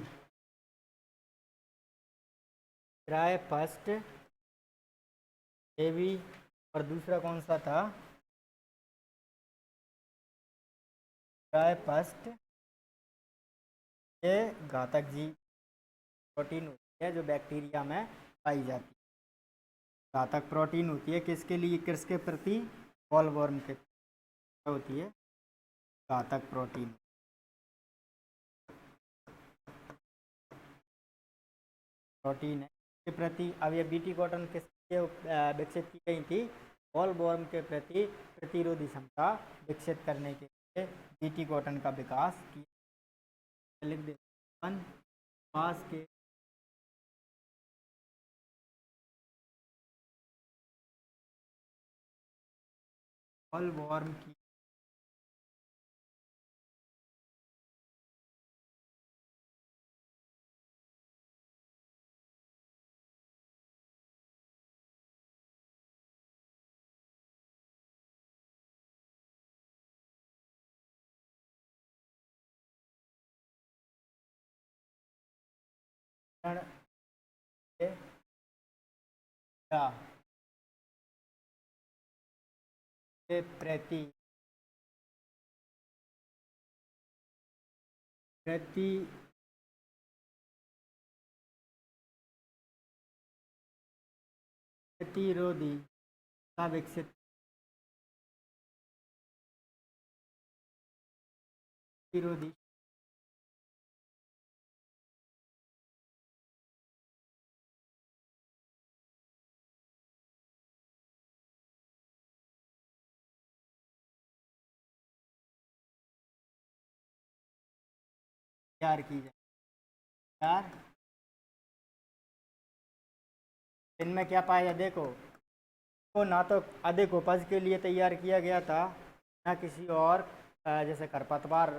cry first AV, और दूसरा कौन सा था, ड्राई पस्ट ये घातक जीव प्रोटीन होती है जो बैक्टीरिया में पाई जाती है। घातक प्रोटीन होती है किसके लिए, किसके प्रति, बॉलवर्म के होती है घातक प्रोटीन है के प्रति। अब ये बीटी कॉटन किसके विकसित की गई थी, बॉलवर्म के प्रति प्रतिरोधी क्षमता विकसित करने के लिए बीटी कॉटन का विकास किया। लिख दे पास के बॉलवर्म की प्रति प्रतिरोधी का विकसित प्रतिरोधी तैयार की जाए। तैयार इनमें क्या पाया, देखो को ना तो अधिक उपज के लिए तैयार किया गया था, ना किसी और जैसे खरपतवार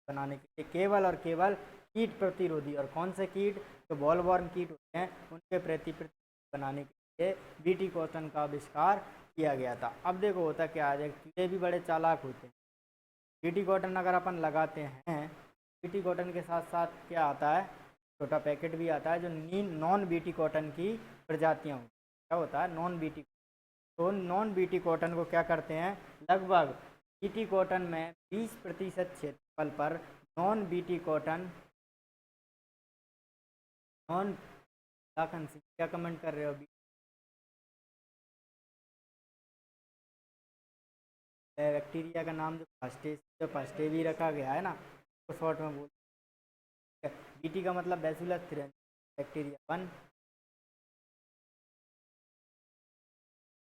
बनाने के लिए, केवल और केवल कीट प्रतिरोधी। और कौन से कीट, जो बॉलवर्म कीट होते हैं उनके प्रति बनाने के लिए बीटी कॉटन का आविष्कार किया गया था। अब देखो होता क्या है, कीड़े भी बड़े चालाक होते हैं। बीटी कॉटन अगर अपन लगाते हैं, बीटी कॉटन के साथ साथ क्या आता है, छोटा पैकेट भी आता है जो नॉन बीटी कॉटन की प्रजातियाँ होती हैं। क्या होता है, नॉन बीटी। तो नॉन बीटी कॉटन को क्या करते हैं, लगभग बीटी कॉटन में 20% क्षेत्रफल पर नॉन बीटी कॉटन नॉन क्या कमेंट कर रहे हो अभी, बैक्टीरिया का नाम जो फास्टे भी रखा गया है ना, तो शॉर्ट में बोल, बीटी का मतलब बैसिलस बैक्टीरिया 1।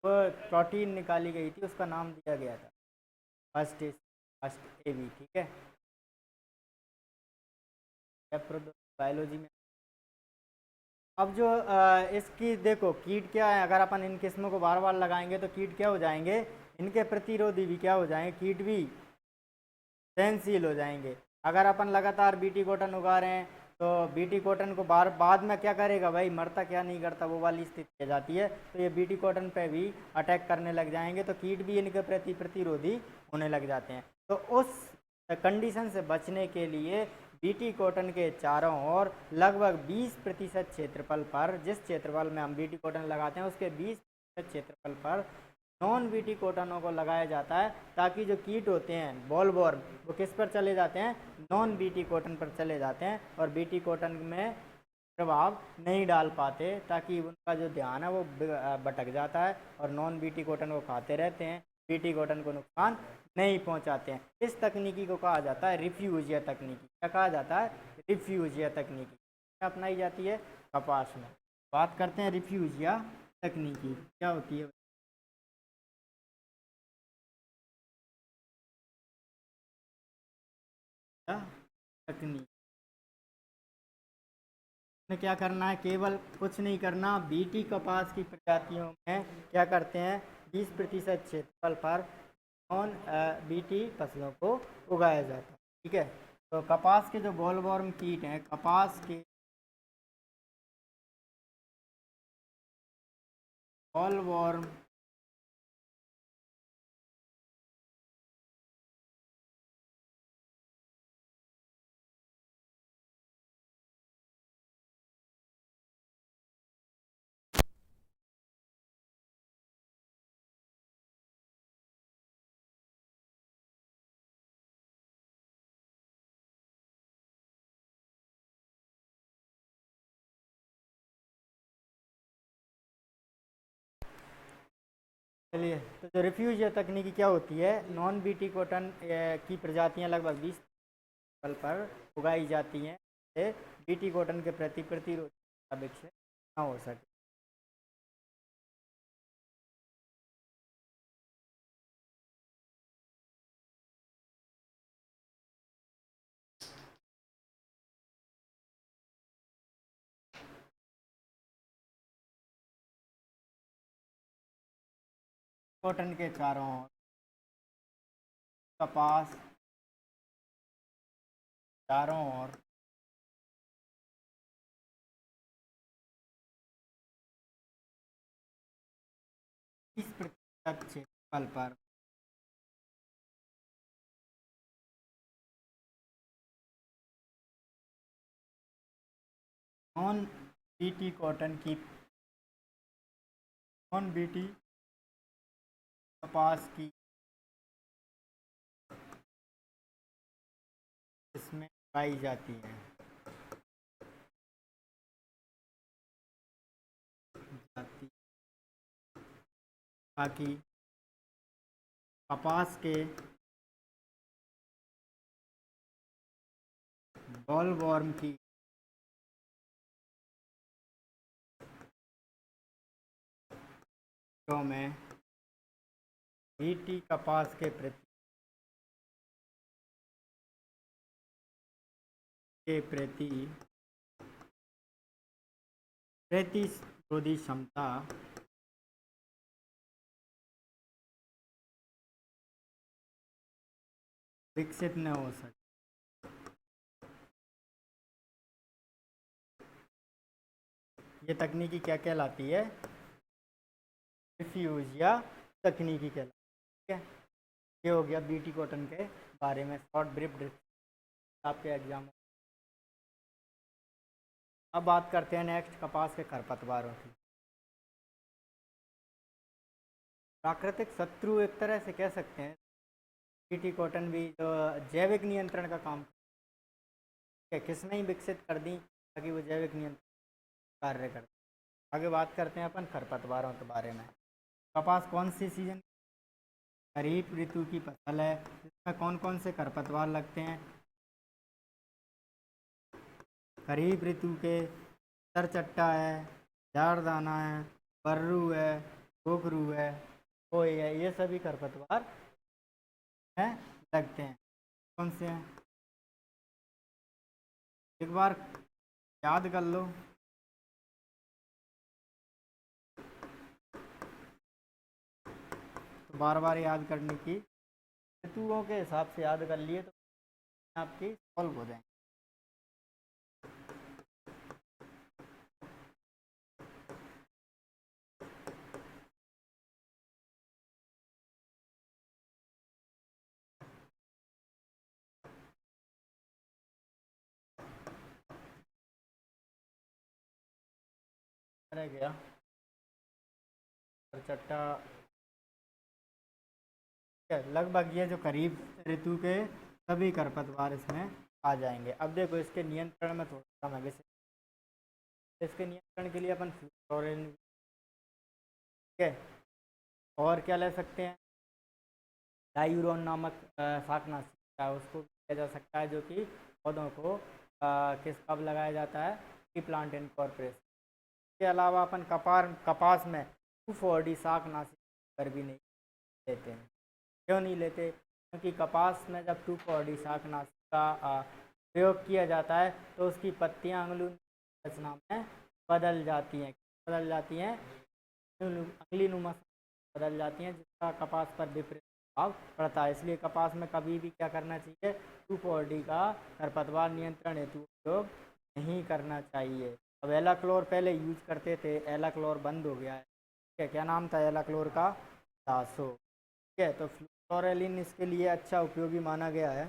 वो प्रोटीन निकाली गई थी, उसका नाम दिया गया था फर्स्ट एवी, ठीक है। बायोलॉजी में अब जो इसकी देखो कीट क्या है, अगर अपन इन किस्मों को बार बार लगाएंगे तो कीट क्या हो जाएंगे, इनके प्रतिरोधी भी क्या हो जाएंगे, कीट भी सहनशील हो जाएंगे। अगर अपन लगातार बीटी कॉटन उगा रहे हैं तो बीटी कॉटन को बाद में क्या करेगा भाई, मरता क्या नहीं करता, वो वाली स्थिति आ जाती है। तो ये बीटी कॉटन पे भी अटैक करने लग जाएंगे, तो कीट भी इनके प्रति प्रतिरोधी होने लग जाते हैं। तो उस कंडीशन से बचने के लिए बीटी कॉटन के चारों ओर लगभग 20% क्षेत्रफल पर, जिस क्षेत्रफल में हम बीटी कॉटन लगाते हैं उसके 20% क्षेत्रफल पर नॉन बीटी कॉटनों को लगाया जाता है, ताकि जो कीट होते हैं बॉलवर्म वो किस पर चले जाते हैं, नॉन बीटी कॉटन पर चले जाते हैं और बीटी कॉटन में प्रभाव नहीं डाल पाते, ताकि उनका जो ध्यान है वो भटक जाता है और नॉन बीटी कॉटन को खाते रहते हैं, बीटी कॉटन को नुकसान नहीं पहुंचाते हैं। इस तकनीकी को कहा जाता है रिफ्यूजिया तकनीकी। क्या कहा जाता है, रिफ्यूजिया तकनीकी अपनाई जाती है कपास में। बात करते हैं रिफ्यूजिया तकनीकी क्या होती है। तकनीक में क्या करना है, केवल कुछ नहीं करना, बीटी कपास की प्रजातियों में क्या करते हैं, 20% क्षेत्रफल पर नॉन बीटी फसलों को उगाया जाता है, ठीक है। तो कपास के जो बॉलवर्म कीट हैं, कपास के बॉलवर्म चलिए, तो जो रिफ्यूज या तकनीकी क्या होती है, नॉन बीटी कॉटन की प्रजातियां लगभग 20 साल पर उगाई जाती हैं, बीटी कॉटन के प्रति प्रतिरोधी विकसित ना हो सके। कॉटन के चारों ओर कपास चारों ओर 30% क्षेत्रफल पर नॉन बीटी कॉटन की नॉन बीटी कपास की इसमें पाई जाती है ताकि कपास के बॉलवॉर्म की में बीटी कपास के प्रति प्रतिरोधी क्षमता विकसित न हो सके। ये तकनीकी क्या कहलाती है, रिफ्यूज या तकनीकी कहलाती है। ठीक है, ये हो गया बीटी कॉटन के बारे में शॉर्ट ब्रीफ आपके एग्जाम। अब बात करते हैं नेक्स्ट कपास के खरपतवारों की। प्राकृतिक शत्रु एक तरह से कह सकते हैं, बीटी कॉटन भी जो जैविक नियंत्रण का काम किसने ही विकसित कर दी ताकि वो जैविक नियंत्रण कार्य करते। आगे बात करते हैं अपन खरपतवारों के बारे में। कपास कौन सी सीजन, खरीफ ऋतु की फसल है, इसमें कौन कौन से खरपतवार लगते हैं। खरीफ ऋतु के सरचट्टा है, झाड़दाना है, बर्रू है, गोखरू है, कोई है, ये सभी खरपतवार हैं लगते हैं। कौन से हैं एक बार याद कर लो। तो बार बार याद करने की, ऋतुओं के हिसाब से याद कर लिए तो आपकी सॉल्व हो जाएंगे। रह गया चट्टा, लगभग ये जो खरीफ ऋतु के सभी खरपतवार इसमें आ जाएंगे। अब देखो इसके नियंत्रण में थोड़ा सा मैं इसके नियंत्रण के लिए अपन फ्लोरेन, ठीक है, और क्या ले सकते हैं, डायूरोन नामक शाकनाशी है, उसको किया जा सकता है, जो कि पौधों को किस कब लगाया जाता है, टी प्लांट इनकॉर्पोरेशन। इसके अलावा अपन कपास में 2,4-D शाकनाशी कर भी नहीं लेते हैं। क्यों नहीं लेते, क्योंकि कपास में जब 2,4-D शाकनाशी का प्रयोग किया जाता है तो उसकी पत्तियां अंगुली रचना में बदल जाती हैं अंगुली नुमा बदल जाती हैं, जिसका कपास पर विपरीत प्रभाव पड़ता है। इसलिए कपास में कभी भी क्या करना चाहिए, 2,4-D का खरपतवार नियंत्रण हेतु उपयोग नहीं करना चाहिए। अब एलाक्लोर पहले यूज करते थे, एलाक्लोर बंद हो गया है। ठीक है, क्या नाम था एलाक्लोर का, दासो। ठीक है, तो फ्लोरेलिन इसके लिए अच्छा उपयोगी माना गया है।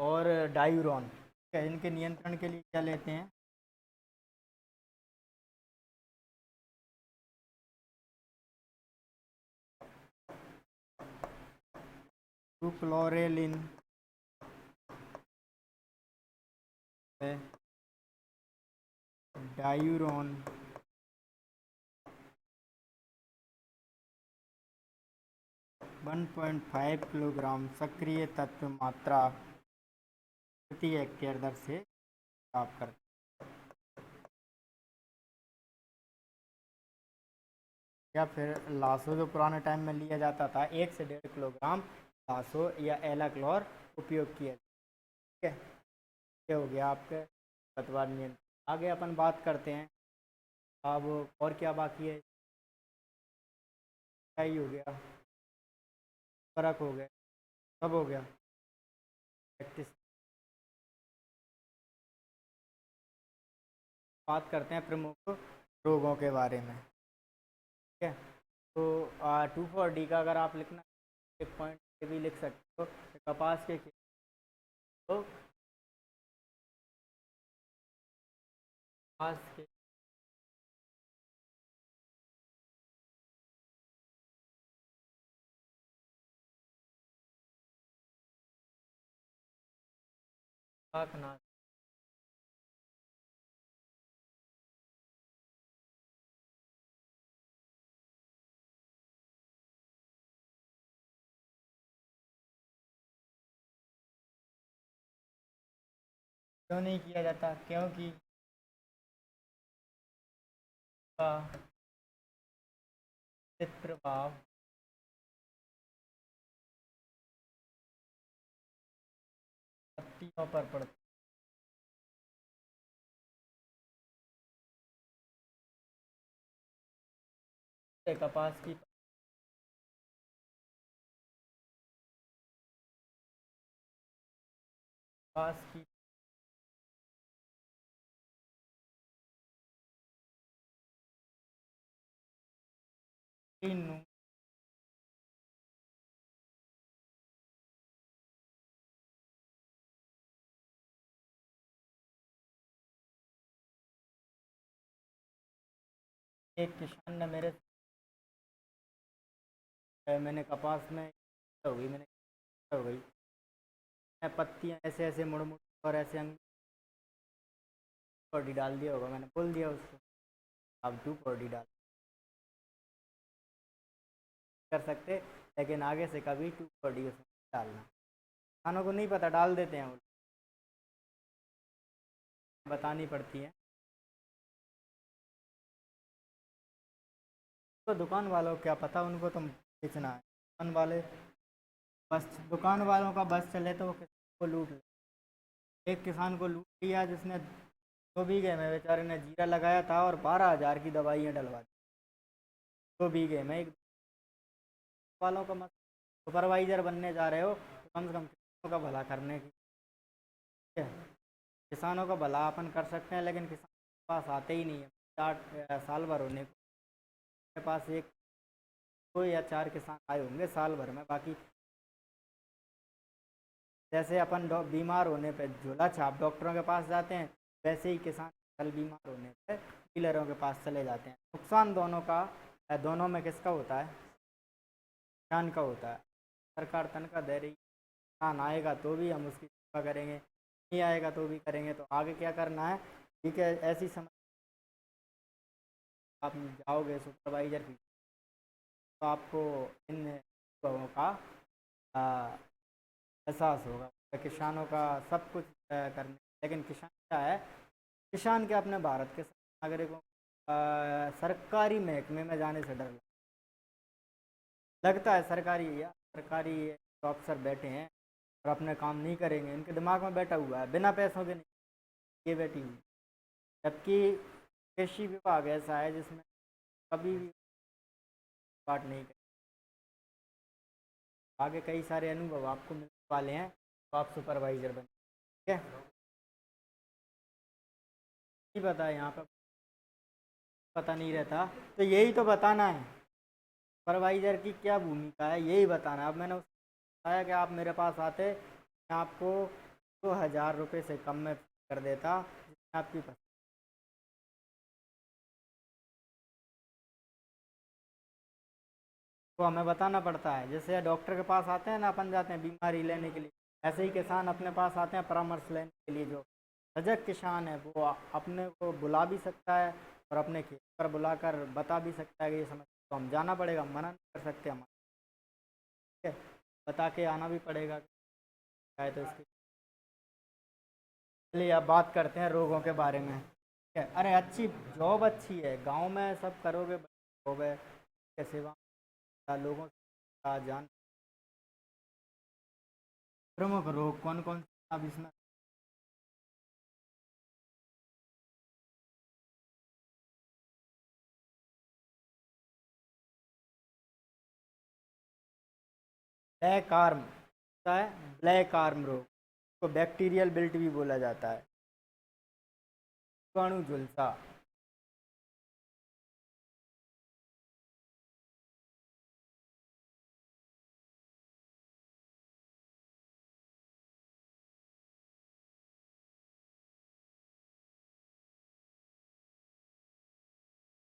और डायूरोन, ठीक है, इनके नियंत्रण के लिए क्या लेते हैं, क्लोरेलिन है, डायूरोन 1.5 किलोग्राम सक्रिय तत्व मात्रा प्रति हेक्टेयर दर से साफ करते या फिर लासो जो पुराने टाइम में लिया जाता था 1 से 1.5 किलोग्राम लासो या एलाक्लोर उपयोग किया। ठीक है, ये हो गया आपके खरपतवार नियंत्रण। आगे अपन बात करते हैं अब और क्या बाकी है। ही हो गया, फर्क हो गया, सब हो गया। प्रैक्टिस बात करते हैं प्रमुख रोगों के बारे में। ठीक है, तो 2,4-D का अगर आप लिखना एक पॉइंट भी लिख सकते हो कि कपास के तो कपास के शाकनाश क्यों नहीं किया जाता? क्योंकि का प्रभाव पत्तियों पर पड़ता है। कपास की तीन एक किसान ने मैंने कपास में हो गई, हो गई पत्तियां ऐसे ऐसे मुड़ मुड़ और ऐसे बॉडी डाल दिया होगा, मैंने बोल दिया उसको आप 2,4-D डाल कर सकते, लेकिन आगे से कभी 2,4-D उसमें डालना। किसानों को नहीं पता, डाल देते हैं, वो बतानी पड़ती है। तो दुकान वालों को क्या पता, उनको तो बेचना है। दुकान वाले बस, दुकान वालों का बस चले तो वो किसान को लूट ले। एक किसान को लूट लिया जिसने 2 बीघे में बेचारे ने जीरा लगाया था और 12,000 की दवाइयाँ डलवा दी 2 बीघे में। एक वालों का मत सुपरवाइजर बनने जा रहे हो तो कम से कम किसानों का भला करने की। ठीक है, किसानों का भला अपन कर सकते हैं, लेकिन किसान के पास आते ही नहीं है। 4 साल भर होने को मेरे पास एक 2 या 4 किसान आए होंगे साल भर में, बाकी जैसे अपन बीमार होने पे झोला छाप डॉक्टरों के पास जाते हैं, वैसे ही किसान कल बीमार होने पे डीलरों के पास चले जाते हैं। नुकसान दोनों का, दोनों में किसका होता है? किसान का होता है। सरकार तनख्वाह दे रही, किसान आएगा तो भी हम उसकी सेवा करेंगे, नहीं आएगा तो भी करेंगे। तो आगे क्या करना है? ठीक है, ऐसी समझ आप जाओगे सुपरवाइजर की तो आपको इन लोगों का आ, एहसास होगा किसानों का सब कुछ करने। लेकिन किसान क्या है? किसान के अपने भारत के नागरिकों सरकारी महकमे में जाने से डर लगता है। सरकारी अफसर बैठे हैं और अपने काम नहीं करेंगे, इनके दिमाग में बैठा हुआ है बिना पैसों के नहीं, ये बैठी हुई। जबकि कृषि विभाग ऐसा है जिसमें कभी भी बात नहीं करें। आगे कई सारे अनुभव आपको मिलने वाले हैं तो आप सुपरवाइजर बने। ठीक है, नहीं पता है यहाँ पर, पता नहीं रहता तो यही तो बताना है सुपरवाइजर की क्या भूमिका है, यही बताना है। अब मैंने उसको बताया कि आप मेरे पास आते, मैं आपको 2,000 रुपये से कम में कर देता जिसमें आपकी पसंद। तो हमें बताना पड़ता है, जैसे डॉक्टर के पास आते हैं ना, अपन जाते हैं बीमारी लेने के लिए, ऐसे ही किसान अपने पास आते हैं परामर्श लेने के लिए। जो सजग किसान है वो अपने को बुला भी सकता है और अपने खेत पर बुलाकर बता भी सकता है कि ये समस्या, तो हम जाना पड़ेगा, मना नहीं कर सकते हम। बता के आना भी पड़ेगा क्या है तो इसकी। चलिए अब बात करते हैं रोगों के बारे में, ठीक है। अरे अच्छी जॉब अच्छी है, गांव में सब करोगे जॉब है, ठीक है, सेवा लोगों का जान। प्रमुख रोग कौन कौन से अब इसमें? ब्लैक आर्म होता है, ब्लैक आर्म रोग को बैक्टीरियल बिल्ट भी बोला जाता है। जीवाणु झुलसा,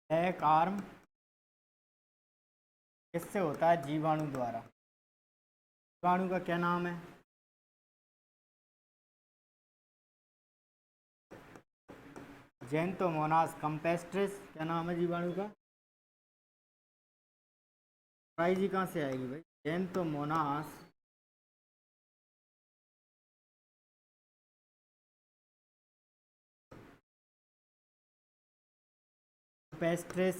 ब्लैक आर्म किससे होता है? जीवाणु द्वारा। जीवाणु का क्या नाम है? जेंतोमोनास कंपेस्ट्रिस। क्या नाम है जीवाणु का? प्राइज ही कहाँ से आएगी भाई? जेंतोमोनास पेस्ट्रिस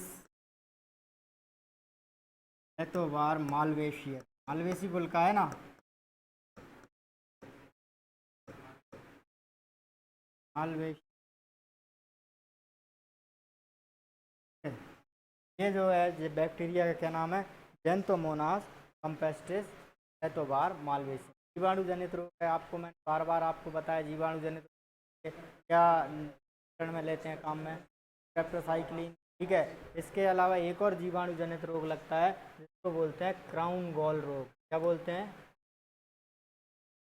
एतोवार मालवेशियर। मालवेसी कुल का है ना। मालवेशियर ये जो है ये बैक्टीरिया का क्या नाम है? जेंतोमोनास कंपेस्ट्रिस एतोबार मालवेसी। जीवाणु जनित रोग है, आपको मैंने बार बार आपको बताया जीवाणु जनित रोग क्या नियंत्रण में लेते हैं काम में? स्ट्रेप्टोसाइक्लिन, ठीक है। इसके अलावा एक और जीवाणु जनित रोग लगता है जिसको बोलते हैं क्राउन गॉल रोग। क्या बोलते हैं?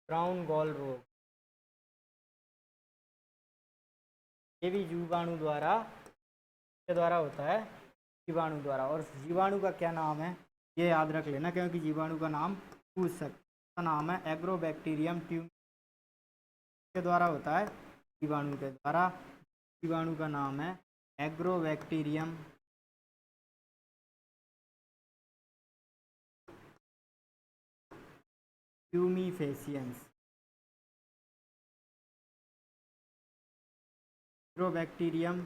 क्राउन गॉल रोग। ये भी जीवाणु द्वारा के द्वारा होता है, जीवाणु द्वारा। और जीवाणु का क्या नाम है ये याद रख लेना, क्योंकि जीवाणु का नाम पूछ सकता। नाम है एग्रोबैक्टीरियम ट्यूम के द्वारा होता है, जीवाणु के द्वारा। जीवाणु का नाम है एग्रोबैक्टीरियम ट्यूमीफेसियंस। Agrobacterium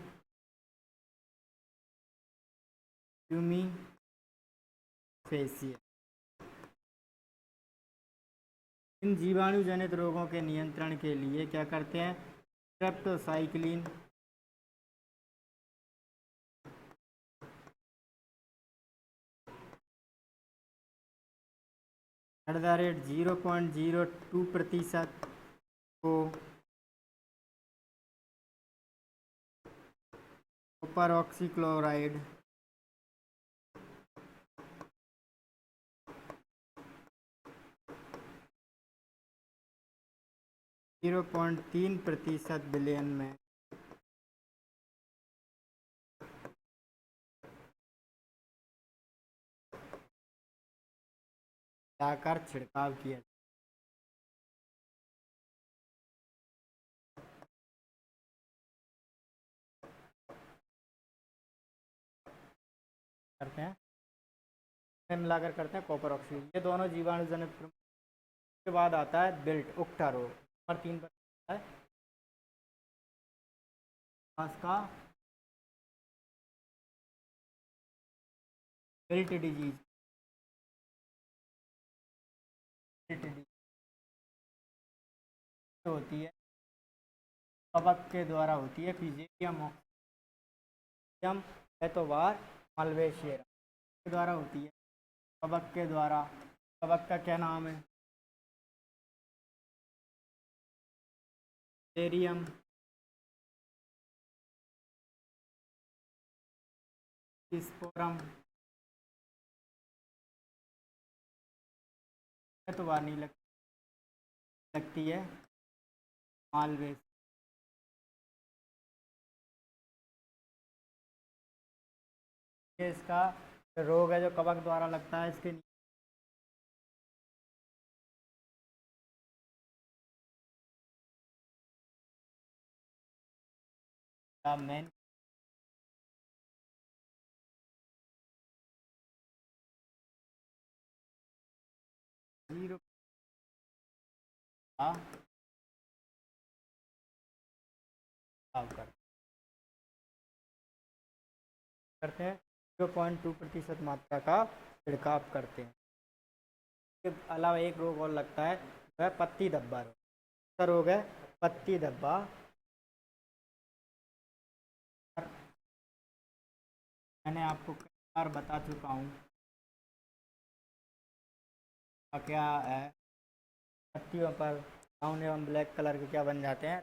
tumefaciens. इन जीवाणु जनित रोगों के नियंत्रण के लिए क्या करते हैं? स्ट्रेप्टोसाइक्लिन (0.02% को सुपर ऑक्सीक्लोराइड 0.3% बिलियन में जाकर छिड़काव किया करते हैं, मिलाकर करते हैं कॉपर ऑक्सीजन। ये दोनों जीवाणु जनित के बाद आता है बिल्ट उक्टा रोग। नंबर 3 पर है सांस का बिल्ट डिजीज। बिल्ट डिजीज होती है कवक के द्वारा होती है, फिजियम ऑक्सीजम एतोवार मालवेशियर के द्वारा होती है, कवक के द्वारा। कवक का क्या नाम है? बेरियम स्पोरम एतवार नहीं लगती है मालवेश। ये इसका रोग है जो कवक द्वारा लगता है। इसके मेन 0 का छिड़काव करते हैं। 0.2% मात्रा का छिड़काव करते हैं। इसके अलावा एक रोग और लगता है, वह पत्ती धब्बा रोग। क्या रोग है? पत्ती धब्बा। मैंने आपको कई बार बता चुका हूँ क्या है। पत्तियों पर ब्राउन एवं ब्लैक कलर के क्या बन जाते हैं?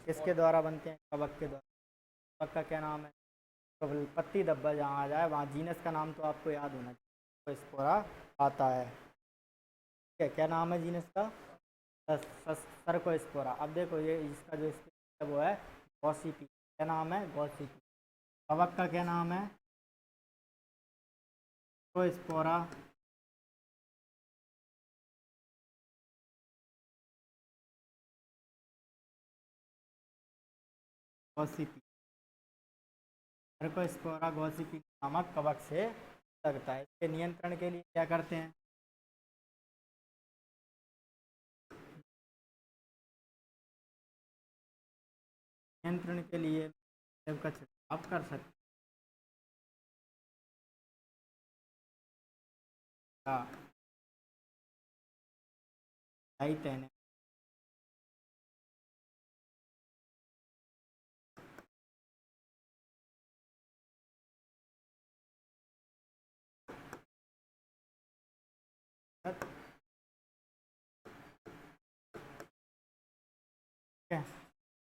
किसके द्वारा बनते हैं? कवक के द्वारा। कवक का क्या नाम है? तो पत्ती धब्बा जहाँ आ जाए वहाँ जीनस का नाम तो आपको याद होना चाहिए, तो स्पोरा आता है। ठीक है, क्या नाम है जीनस का? सर्कोस्पोरा। अब देखो ये इसका जो है वो है गॉसिपी। क्या नाम है? गॉसिपी। कवक का क्या नाम है? सर्कोस्पोरा। गॉसिपी। सर्कोस्पोरा गॉसिपी नामक कवक से लगता है। इसके नियंत्रण के लिए क्या करते हैं? नियंत्रण के लिए का छिड़काव कर सकते हैं। राइट है।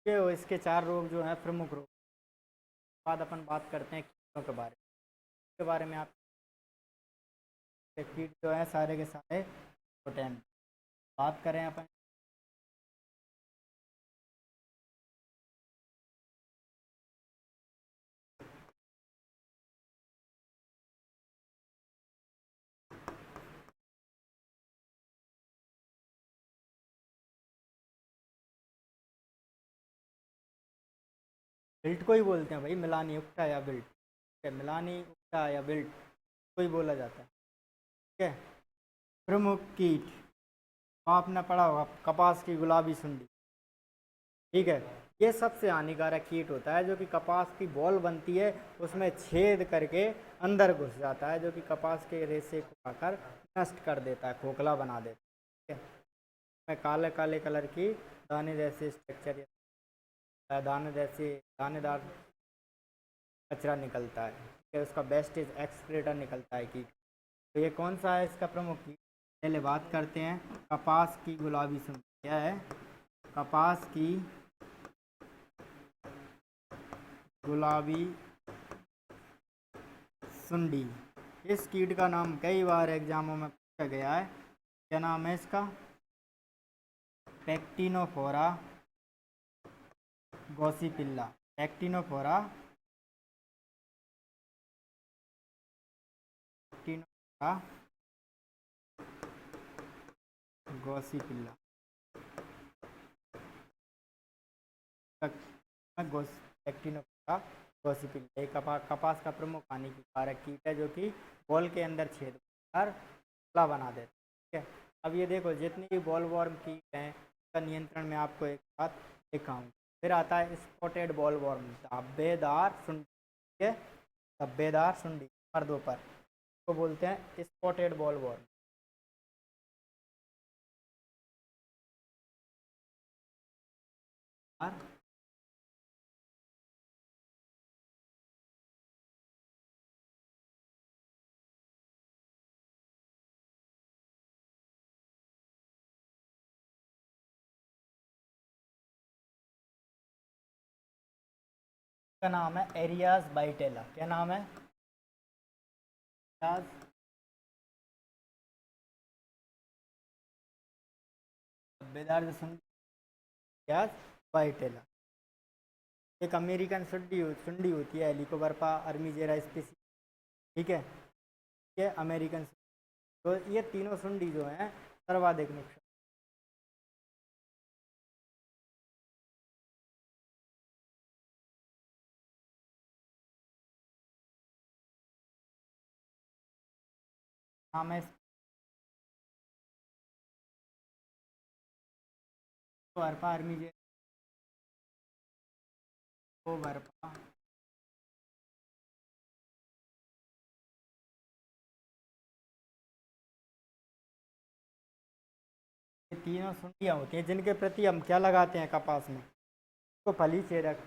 ठीक है, इसके 4 रोग जो हैं प्रमुख रोग। बाद अपन बात करते हैं कीटों के बारे में। इसके बारे में आप, कीट जो है सारे के सारे पोटेंट। बात करें अपन, बिल्ट को ही बोलते हैं भाई, मिलानी उक्टा या बिल्ट। ठीक है, मिलानी उक्टा या बिल्ट को ही बोला जाता है। ठीक है। प्रमुख कीट, आपने पढ़ा होगा कपास की गुलाबी सुंडी। ठीक है, ये सबसे हानिकारक कीट होता है, जो कि कपास की बॉल बनती है उसमें छेद करके अंदर घुस जाता है, जो कि कपास के रेशे को खाकर नष्ट कर देता है, खोखला बना देता है। ठीक है, में काले काले कलर की दाने जैसे स्ट्रक्चर, दाने जैसे दानेदार कचरा निकलता है। ठीक है, उसका वेस्टेज एक्सक्रीटर निकलता है कीट। तो ये कौन सा है इसका प्रमुख कीट? पहले बात करते हैं कपास की गुलाबी सुंडी। क्या है? कपास की गुलाबी सुंडी। इस कीट का नाम कई बार एग्जामों में पूछा गया है। क्या नाम है इसका? पैक्टिनोफोरा गॉसिपिल्ला। पैक्टिनोफोरा गॉसिपिल्ला। पैक्टिनोफोरा गॉसिपिल्ला एक कपास का प्रमुख हानिकारक कीट है, जो कि बॉल के अंदर छेद कर खोखला बना देता है। ठीक है, अब ये देखो जितनी भी बॉल वॉर्म कीट हैं उसका नियंत्रण में आपको एक बात दिखाऊँ। फिर आता है स्पॉटेड बॉल वॉर्म, धब्बेदार सुंडी। ठीक है, धब्बेदार सुंडी नंबर 2 पर को बोलते हैं स्पॉटेड बॉल वॉर्म। का नाम है एरियाज बाइटेला। क्या नाम है? एरियाज धब्बेदार जो सुंडी, एरियाज बाइटेला। एक अमेरिकन सुंडी सुंडी होती है, हेलिकोबर्पा अर्मीजेरा स्पीसी। ठीक है, ये अमेरिकन। तो ये तीनों सुंडी जो हैं सर्वाधिक नुकसान। नाम है बर्पा आर्मी को बर्पा ये तीनों सुंडियाँ होती हैं जिनके प्रति हम क्या लगाते हैं कपास में, तो फली छेदक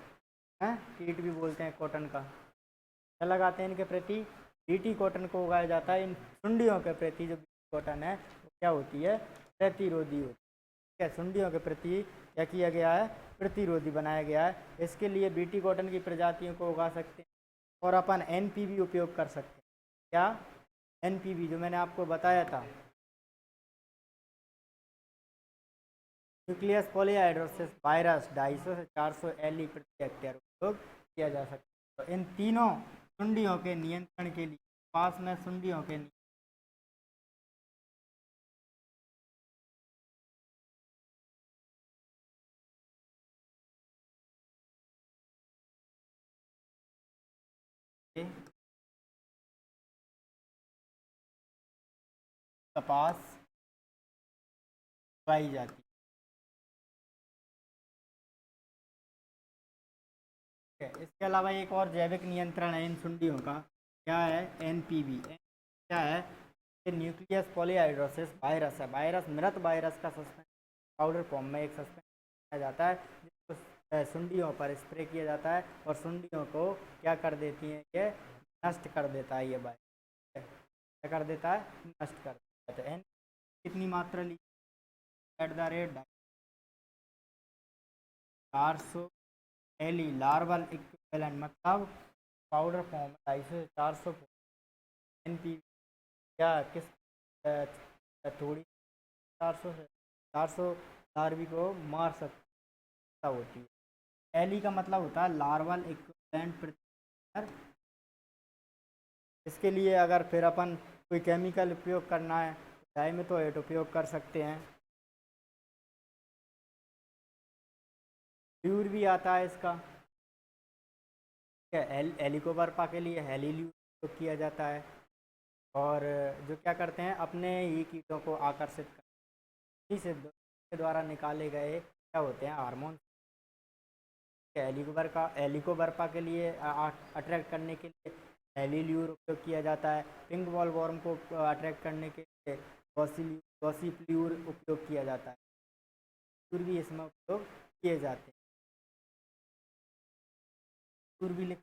हैं, कीट भी बोलते हैं कॉटन का। क्या लगाते हैं इनके प्रति? बीटी कॉटन को उगाया जाता है। इन सुंडियों के प्रति जो बीटी कॉटन है वो क्या होती है? प्रतिरोधी होती है। सुंडियों के प्रति क्या किया गया है? प्रतिरोधी बनाया गया है। इसके लिए बीटी कॉटन की प्रजातियों को उगा सकते हैं और अपन एनपीवी उपयोग कर सकते हैं। क्या? एनपीवी जो मैंने आपको बताया था, न्यूक्लियस पॉलीहाइड्रोसिस वायरस 250 से 400 एलई प्रति हेक्टेयर उपयोग किया जा सकता है। तो इन तीनों सुंडियों के नियंत्रण के लिए पास में सुंडियों के लिए कपास उगाई जाती है। इसके अलावा एक और जैविक नियंत्रण है इन सुंडियों का, क्या है? एनपीवी। क्या है? ये न्यूक्लियस पॉलीहाइड्रोसिस वायरस है। वायरस मृत वायरस का सस्पेंशन पाउडर फॉर्म में एक सस्पेंशन किया जाता है जिसको सुंडियों पर स्प्रे किया जाता है और सुंडियों को क्या कर देती है? ये नष्ट कर देता है। ये वायरस क्या कर देता है? नष्ट कर देता है। तो एन कितनी मात्रा ली? एट द रेट 400 एली लार्वल इक्विवेलेंट, मतलब पाउडर फॉर्म 250 से 400 एन पी क्या किस थोड़ी 400 से 400 लार्वी को मार सकता होती है। एली का मतलब होता है लार्वल इक्विवेलेंट प्रति लीटर। इसके लिए अगर फिर अपन कोई केमिकल उपयोग करना है डाइमेथोएट उपयोग कर सकते हैं। ल्यूर भी आता है इसका। हेलिकोबर्पा के लिए हेलील्यूर उपयोग किया जाता है और जो क्या करते हैं अपने ही कीटों को आकर्षित कर इसी से के द्वारा निकाले गए क्या होते हैं? हार्मोन। हेलिकोबर्पा के लिए अट्रैक्ट करने के लिए हेलील्यूर उपयोग किया जाता है। पिंक बॉल वॉर्म को अट्रैक्ट करने के लिए गॉसिप्ल्यूर उपयोग किया जाता है। भी इसमें उपयोग किए जाते हैं। भी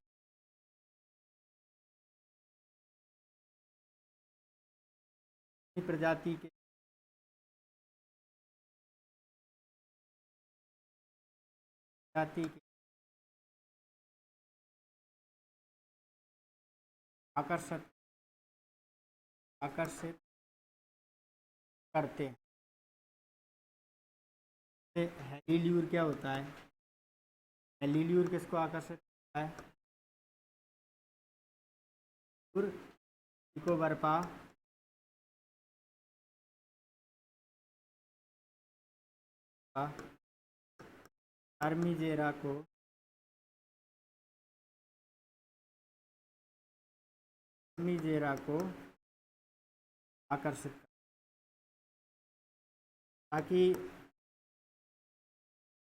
प्रजाति के प्रजाति के आकर्षित आकर्षित करते हैं। हेलील्यूर क्या होता है? हेलील्यूर किसको आकर्षित करता है? हेलिकोबर्पा आर्मीजेरा को आकर्षित कर ताकि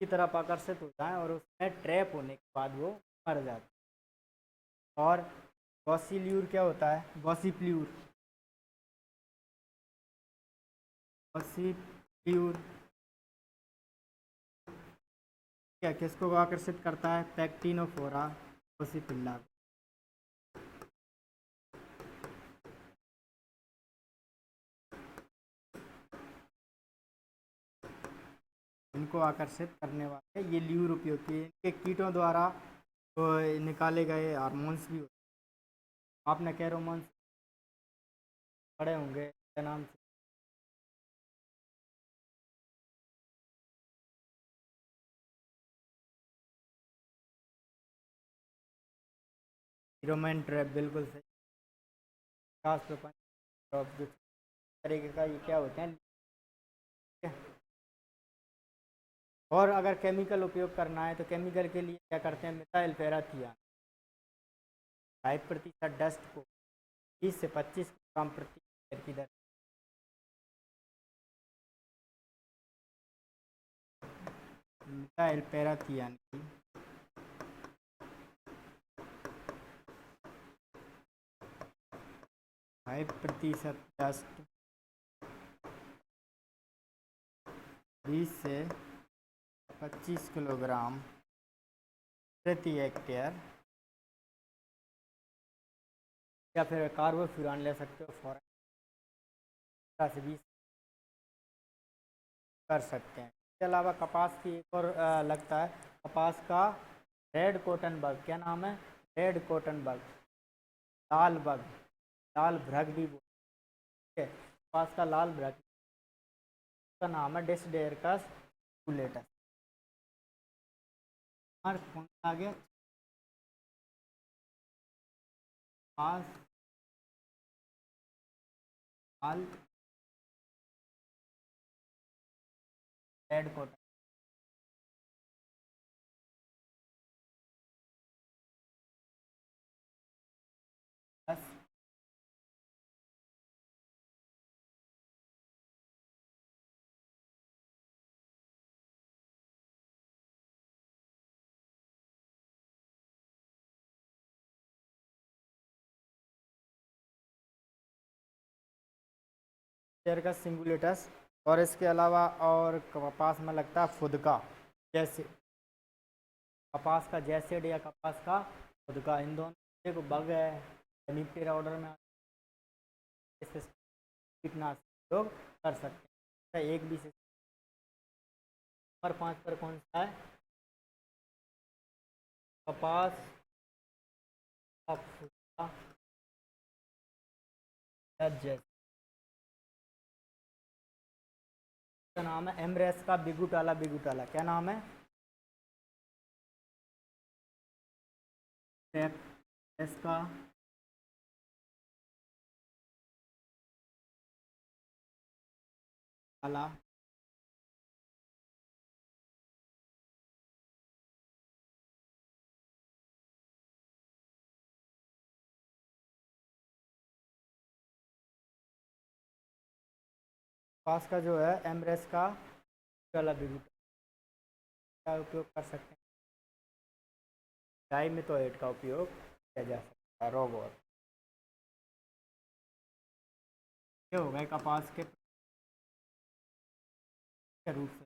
की तरफ आकर्षित होता है और उसमें ट्रैप होने के बाद वो मर जाता है। और गॉसिल्यूर क्या होता है? गॉसिप्ल्यूर क्या किसको आकर्षित करता है? पैक्टिनोफोरा गॉसिपिल्ला। इनको आकर्षित करने वाले ये ल्यूर उपयोग किए। इनके कीटों द्वारा तो निकाले गए हार्मोन्स भी होते हैं। आपने कैरोमोन्स पढ़े होंगे क्या नाम से? हीरोमैन ट्रैप, बिल्कुल सही। खास प्रपंच जो तरीके का ये क्या होते हैं? और अगर केमिकल उपयोग करना है तो केमिकल के लिए क्या करते हैं? मिथाइल पैराथियान 5% डस्ट को 20 से 25 ग्राम प्रति लीटर की दर मिथाइल पैराथियन की 5% डस्ट 20 से 25 किलोग्राम प्रति हेक्टेयर, या फिर कार्बोफ्यूरान ले सकते हो फॉर 15 से 20 कर सकते हैं। इसके अलावा कपास की एक और लगता है कपास का रेड कॉटन बग। क्या नाम है? रेड कॉटन बग, लाल बग, लाल भ्रग भी बोलते हैं। कपास का लाल भ्रग का नाम है डेसिडेरकस स्पुलेटस। कौन सा आगे? कपास लाल रेड कॉटन, बस डेसिडेरकस सिंगुलेटस। और इसके अलावा और कपास में लगता है फुदका, जैसे कपास का जैसेड या कपास का फुदका, इन दोनों को बग है निपटेरा ऑर्डर में कीटनाशक उपयोग कर सकते हैं। एक भी से नंबर 5 पर कौन सा है? कपास का फुदका का नाम है एमरेस का बिगुटाला। बिगुटाला क्या नाम है? इसका आला कपास का जो है एमरेस का बिगुटाला का उपयोग कर सकते हैं। डाइमिथोएट का उपयोग किया जा सकता है। रोगोर ये हो गए कपास के रूप से।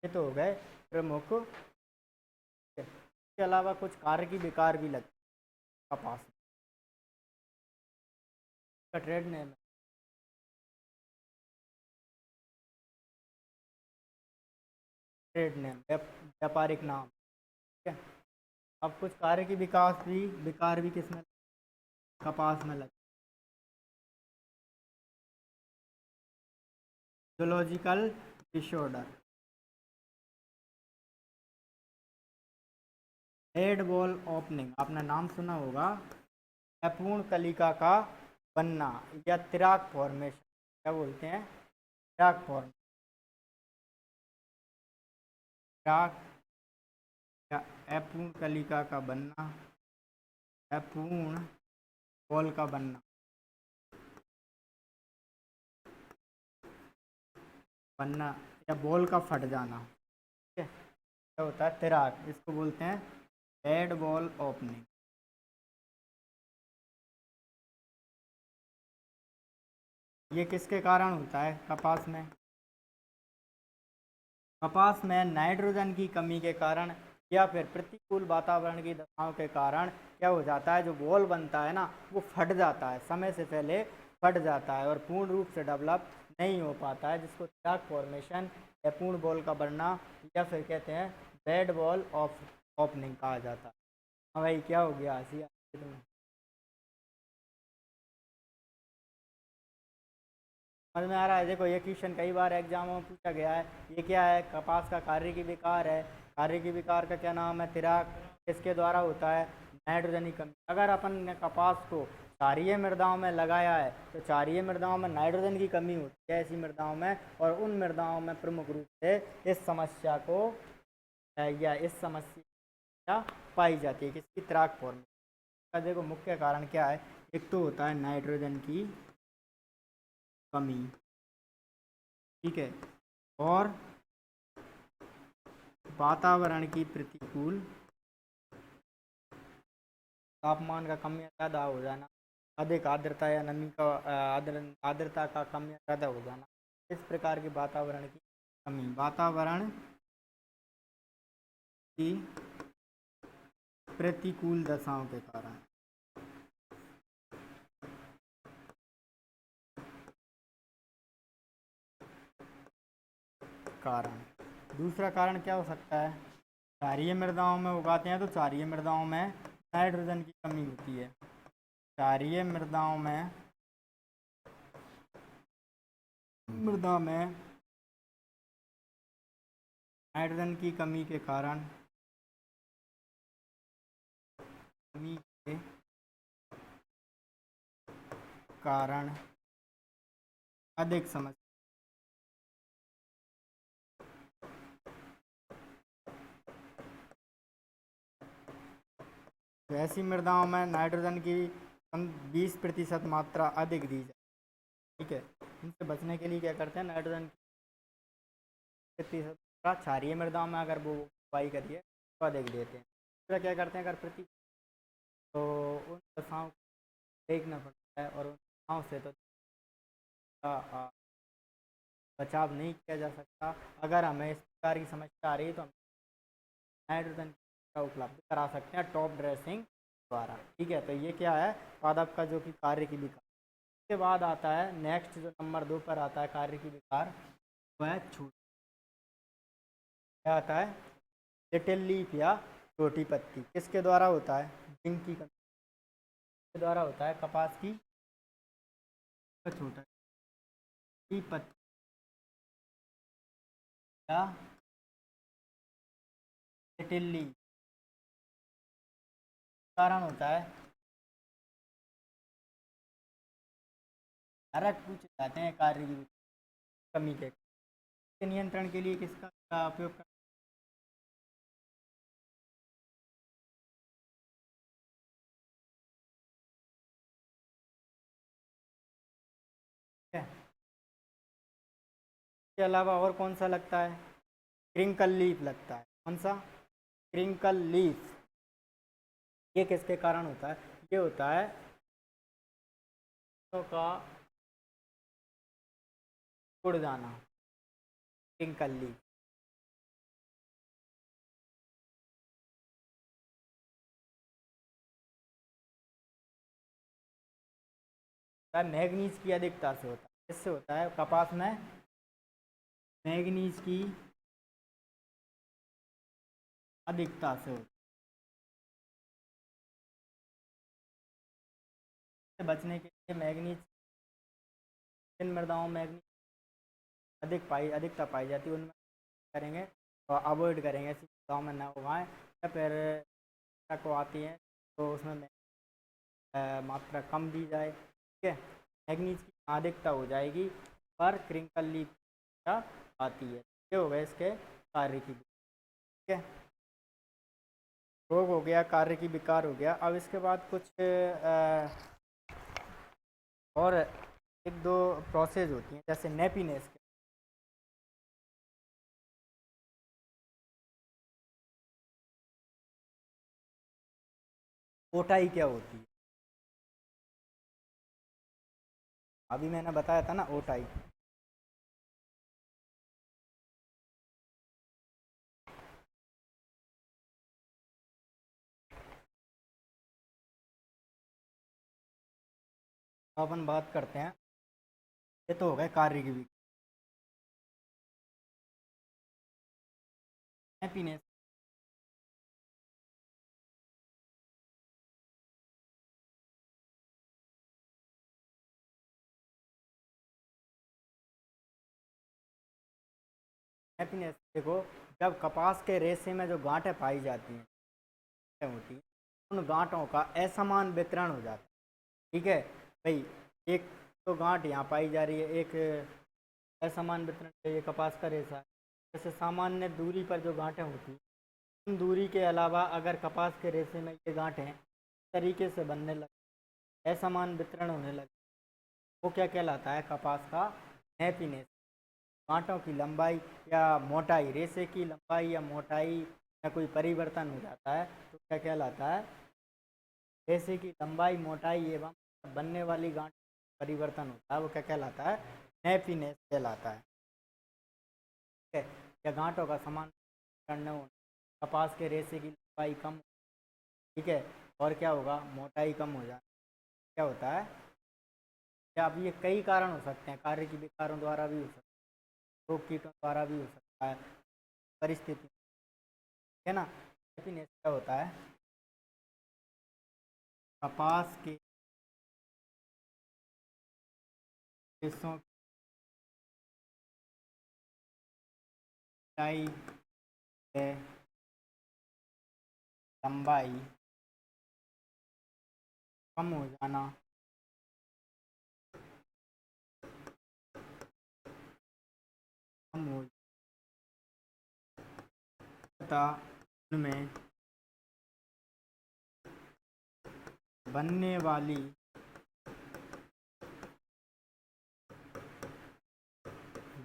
ये तो हो गए प्रमुख। इसके अलावा कुछ कार्य की विकार भी लगती है कपास का ट्रेड नेम, ट्रेड नेम व्यापारिक नाम। ठीक है। अब कुछ कार्य की विकार भी किसमें? कपास में लगते। Zoological disorder, head wall opening, आपने नाम सुना होगा। अपूर्ण कलिका का बनना या तिराक फॉर्मेशन, क्या बोलते हैं? तिराक फॉर्म, तिराक या अपूर्ण कलिका का बनना, अपूर्ण बॉल का बनना, बनना या बॉल का फट जाना। ठीक है, क्या होता है? तिराक, इसको बोलते हैं हेड बॉल ओपनिंग। ये किसके कारण होता है? कपास में। कपास में नाइट्रोजन की कमी के कारण या फिर प्रतिकूल वातावरण की दशाओं के कारण क्या हो जाता है? जो बॉल बनता है ना, वो फट जाता है, समय से पहले फट जाता है और पूर्ण रूप से डेवलप नहीं हो पाता है, जिसको तिराक फॉर्मेशन या पूर्ण बॉल का बनना या फिर कहते हैं बेड बॉल ऑफ ओपनिंग कहा जाता है। हाँ भाई, क्या हो गया? हंसी आ रही है तुम्हें? समझ में आ रहा है? देखो, ये क्वेश्चन कई बार एग्जामों में पूछा गया है। ये क्या है? कपास का कार्य की विकार है। कार्य की विकार का क्या नाम है? तिराक। किसके द्वारा होता है? नाइट्रोजन की कमी। अगर अपन ने कपास को क्षारीय मृदाओं में लगाया है तो क्षारीय मृदाओं में नाइट्रोजन की कमी होती है ऐसी मृदाओं में, और उन मृदाओं में प्रमुख रूप से इस समस्या को या इस समस्या पाई जाती है किसकी, त्राक फॉर्म का। देखो मुख्य कारण क्या है, एक तो होता है नाइट्रोजन की कमी, ठीक है, और वातावरण की प्रतिकूल तापमान का कम या ज़्यादा हो जाना, अधिक आर्द्रता या नमी का आर्द्रता का कम या ज़्यादा हो जाना, इस प्रकार के वातावरण की कमी, वातावरण की प्रतिकूल दशाओं के कारण। दूसरा कारण क्या हो सकता है, क्षारीय मृदाओं में उगाते हैं तो क्षारीय मृदाओं में नाइट्रोजन की कमी होती है, क्षारीय मृदा में नाइट्रोजन की कमी के कारण अधिक समस्या, ऐसी मृदाओं में नाइट्रोजन की 20% मात्रा अधिक दी जाए, ठीक है। इनसे बचने के लिए क्या करते हैं, नाइट्रोजन की 30% क्षारीय मृदाओं में अगर वो बुआई करिए तो अधिक देते हैं। दूसरा क्या करते हैं, अगर प्रति तो उन दशाओं को देखना पड़ता है, और उन दशाओं से तो बचाव नहीं किया जा सकता। अगर हमें इस प्रकार की समस्या आ रही है तो हम नाइट्रोजन का उपलब्ध करा सकते हैं टॉप ड्रेसिंग द्वारा, ठीक है। तो ये क्या है, पादप का जो कि कार्य की विकार। इसके बाद आता है नेक्स्ट, जो नंबर 2 पर आता है कार्य की विकार, वह है छूट। क्या आता है, लिटिल लीफ या छोटी पत्ती, किसके द्वारा होता है, जिंक की कमी के द्वारा होता है, कपास की छोटा पत्ती या लिटिल लीफ कारण होता है। डायरेक्ट पूछ जाते हैं कार्य की कमी के नियंत्रण के लिए किसका उपयोग करते हैं। इसके अलावा और कौन सा लगता है, क्रिंकल लीफ लगता है। कौन सा, क्रिंकल लीफ। ये किसके कारण होता है, ये होता है का उड़ जाना, क्रिंकल लीफ। मैग्नीज की अधिकता से होता है, इससे होता है कपास में मैग्नीज की अधिकता से होता है। बचने के लिए मैग्नीज, इन मृदाओं में अधिकता पाई जाती है, उनमें करेंगे और अवॉइड करेंगे, ऐसी मृदाओं में ना उगाएं। या फिर को आती है तो उसमें मात्रा कम दी जाए, ठीक है। मैग्नीज की अधिकता हो जाएगी पर क्रिंकल लीफ आती है। ये हो गए इसके कार्य की, ठीक है। रोग हो गया, कार्य की विकार हो गया। अब इसके बाद कुछ और एक दो प्रोसेस होती हैं, जैसे नेपीनेस। ओटाई क्या होती है, अभी मैंने बताया था ना, ओटाई। तो अपन बात करते हैं, ये तो हो गए कार्य की विकार। हैप्पीनेस, हैप्पीनेस देखो, जब कपास के रेशे में जो गांठें पाई जाती हैं होती हैं, उन गांठों का असमान वितरण हो जाता है। ठीक है भाई। एक तो गांठ यहाँ पाई जा रही है, एक असमान वितरण है, ये कपास का रेशा है। जैसे सामान्य दूरी पर जो गांठें होती हैं, उन दूरी के अलावा अगर कपास के रेशे में ये गांठें तरीके से बनने लगे, असमान वितरण होने लगे, वो क्या कहलाता है? कपास का हैप्पीनेस। गांठों की लंबाई या मोटाई, रेशे की लंबाई या मोटाई में कोई परिवर्तन हो जाता है तो क्या कहलाता है? रेशे की लंबाई, मोटाई एवं बनने वाली गांठ परिवर्तन होता है, वो क्या कहलाता है? हैप्पीनेस कहलाता है। ठीक है। या गांठों का समान करने होना, कपास के रेशे की लंबाई कम, ठीक है, और क्या होगा? मोटाई कम हो जाए, क्या होता है? या अब ये कई कारण हो सकते हैं, कार्य की विकारों द्वारा भी हो सकता है, रोग कीटों द्वारा भी हो सकता है, परिस्थिति, है ना। हैप्पीनेस क्या होता है? कपास के रेशों की मोटाई है, लंबाई कम हो जाना, कम हो तथा उनमें बनने वाली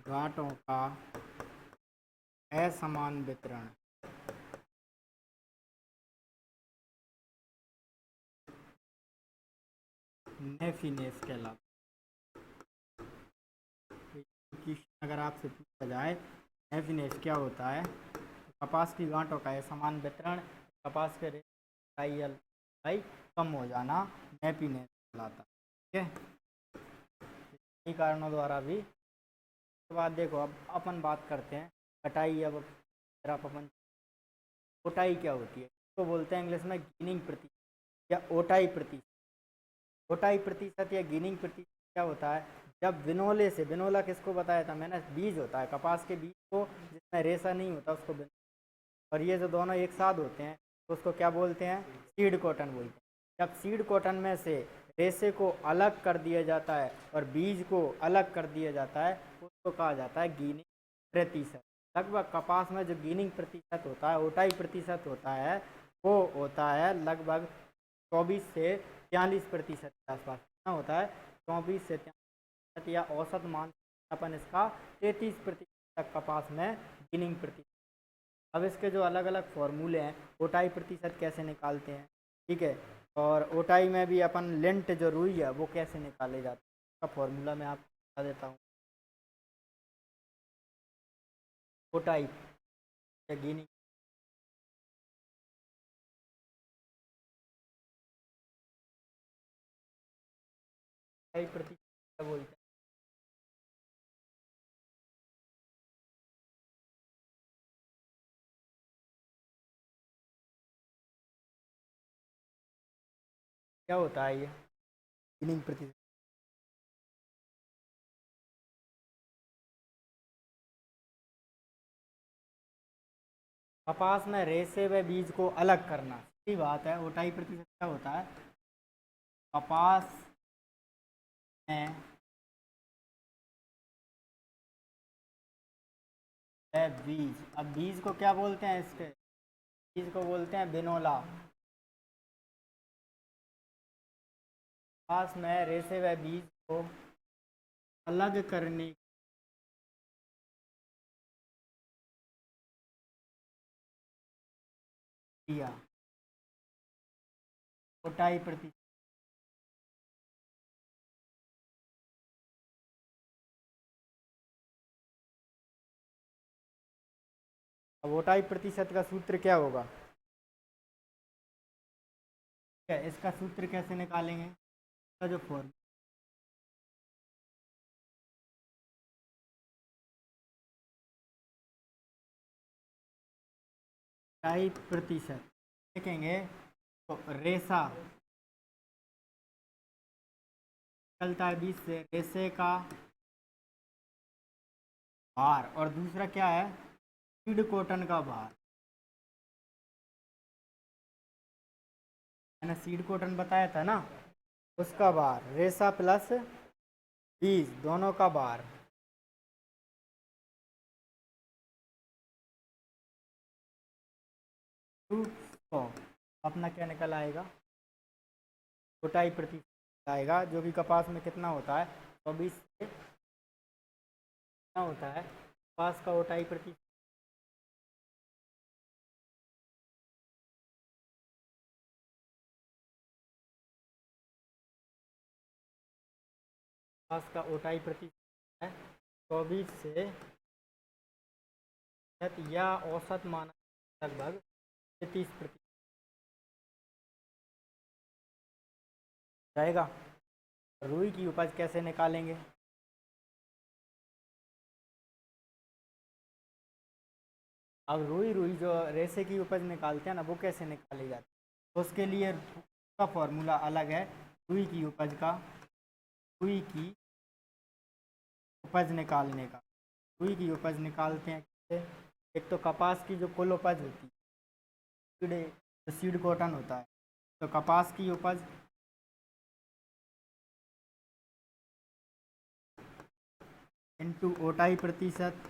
गांठों का असमान वितरण, नेफिनेस कहलाता है। अगर आपसे पूछा जाए नेफिनेस क्या होता है, तो कपास की गांठों का असमान वितरण, कपास के रेडियल भाई कम हो जाना, नेफिनेस कहलाता है। ठीक है। इन्हीं कारणों द्वारा भी। उसके बाद देखो, अब अपन बात करते हैं कटाई। अब अगर आप अपन, ओटाई क्या होती है? तो बोलते हैं इंग्लिश में गिनिंग प्रतिशत या ओटाई प्रतिशत। ओटाई प्रतिशत या गिनिंग प्रतिशत क्या होता है? जब विनोले से, विनोला किसको बताया था मैंने? बीज होता है, कपास के बीज को, जिसमें रेशा नहीं होता उसको और ये जो दोनों एक साथ होते हैं तो उसको क्या बोलते हैं? सीड कॉटन बोलते हैं। जब सीड कॉटन में से रेशे को अलग कर दिया जाता है और बीज को अलग कर दिया जाता है, उसको कहा जाता है गिनिंग प्रतिशत। लगभग कपास में जो गिनिंग प्रतिशत होता है, ओटाई प्रतिशत होता है, वो होता है लगभग 24 से 43% के आसपास। कितना होता है? 24 से 43%, या औसत मान अपन इसका 33% तक कपास में गिनिंग प्रतिशत। अब इसके जो अलग अलग फॉर्मूले हैं, ओटाई प्रतिशत कैसे निकालते हैं, ठीक है, और ओटाई में भी अपन लेंट जो रुई है वो कैसे निकाले जाते हैं, उसका फॉर्मूला मैं आपको बता देता हूँ। ओटाई या गिनी ओटाई प्रतिशत क्या बोलते हैं? क्या होता है ये गिनिंग प्रतिशत? कपास में रेशे व बीज को अलग करना, सही बात है। ओटाई प्रतिशत क्या होता है? कपास में बीज, अब बीज को क्या बोलते हैं? इसके बीज को बोलते हैं बिनोला। कपास में रेशे व बीज को अलग करने की क्रिया ओटाई प्रतिशत। अब ओटाई प्रतिशत का सूत्र क्या होगा? ठीक है, इसका सूत्र कैसे निकालेंगे? इसका जो फॉर्मूला ओटाई प्रतिशत देखेंगे तो रेशा निकलता है बीज से, रेशे का भार, और दूसरा क्या है? सीड कॉटन का भार। मैंने सीड कॉटन बताया था ना, उसका बार, रेशा प्लस बीज दोनों का बार, टू 100। अपना क्या निकल आएगा, मोटाई प्रतिशत आएगा, जो कि कपास में कितना होता है, 24 से कितना होता है कपास का मोटाई प्रतिशत, कपास का मोटाई प्रतिशत है 24 से या औसत माना लगभग 30% जाएगा। रुई की उपज कैसे निकालेंगे, अब रुई जो रेशे की उपज निकालते हैं ना, वो कैसे निकाली जाती है, तो उसके लिए उसका फॉर्मूला अलग है। रुई की उपज का, रुई की उपज निकालने का, रुई की उपज निकालते हैं कैसे? एक तो कपास की जो कुल उपज होती है, जो सीड कॉटन होता है, तो कपास की उपज इंटू ओटाई प्रतिशत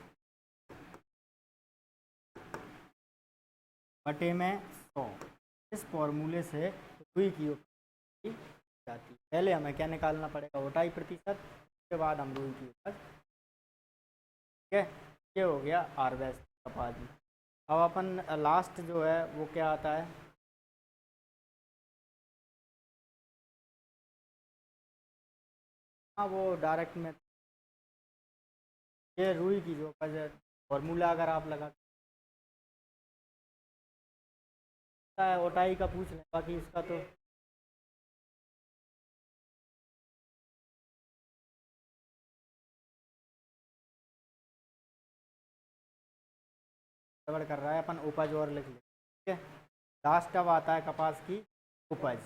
बटे में 100, इस फॉर्मूले से रुई की उपज जाती है। पहले हमें क्या निकालना पड़ेगा, ओटाई प्रतिशत, उसके बाद हम रुई की उपज। ठीक है, ये हो गया हार्वेस्ट कपास में। अब अपन लास्ट जो है वो क्या आता है, हाँ वो डायरेक्ट में, ये रुई की जो उपज है, फॉर्मूला अगर आप लगाते हैं ओटाई का पूछ लें, बाकी इसका तो गड़बड़ कर रहा है, अपन उपज और लिख लें। ठीक है, लास्ट अब आता है कपास की उपज।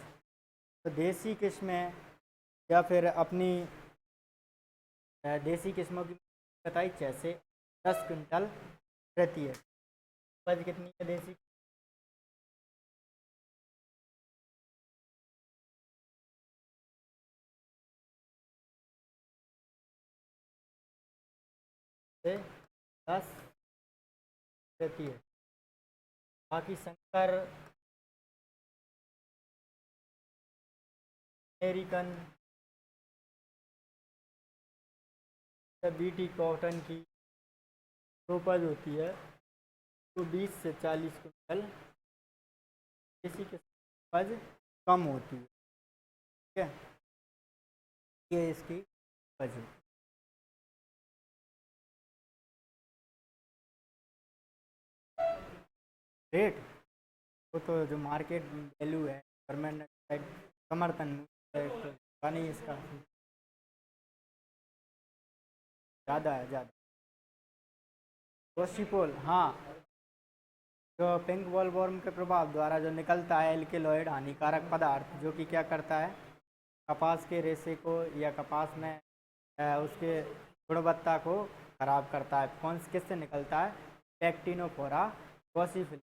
तो देसी किस्में या फिर अपनी देसी किस्मों की बताई, जैसे 10 क्विंटल प्रति है, उपज कितनी है देसी से 10 प्रति है। बाकी संकर, अमेरिकन, बीटी कॉटन की उपज होती है तो 20 से 40 क्विंटल, देसी की उपज कम होती है। ठीक है, ये इसकी उपज है। रेट, वो तो जो मार्केट वैल्यू है, गवर्नमेंट समर्थन है, तो नहीं इसका ज़्यादा है, ज़्यादा। रोशीपोल, हाँ, जो पिंक बॉलवर्म के प्रभाव द्वारा जो निकलता है एल्केलॉइड हानिकारक पदार्थ, जो कि क्या करता है, कपास के रेशे को या कपास में उसके गुणवत्ता को खराब करता है। कौन किससे निकलता है, पैक्टिनोफोरा गॉसिफिली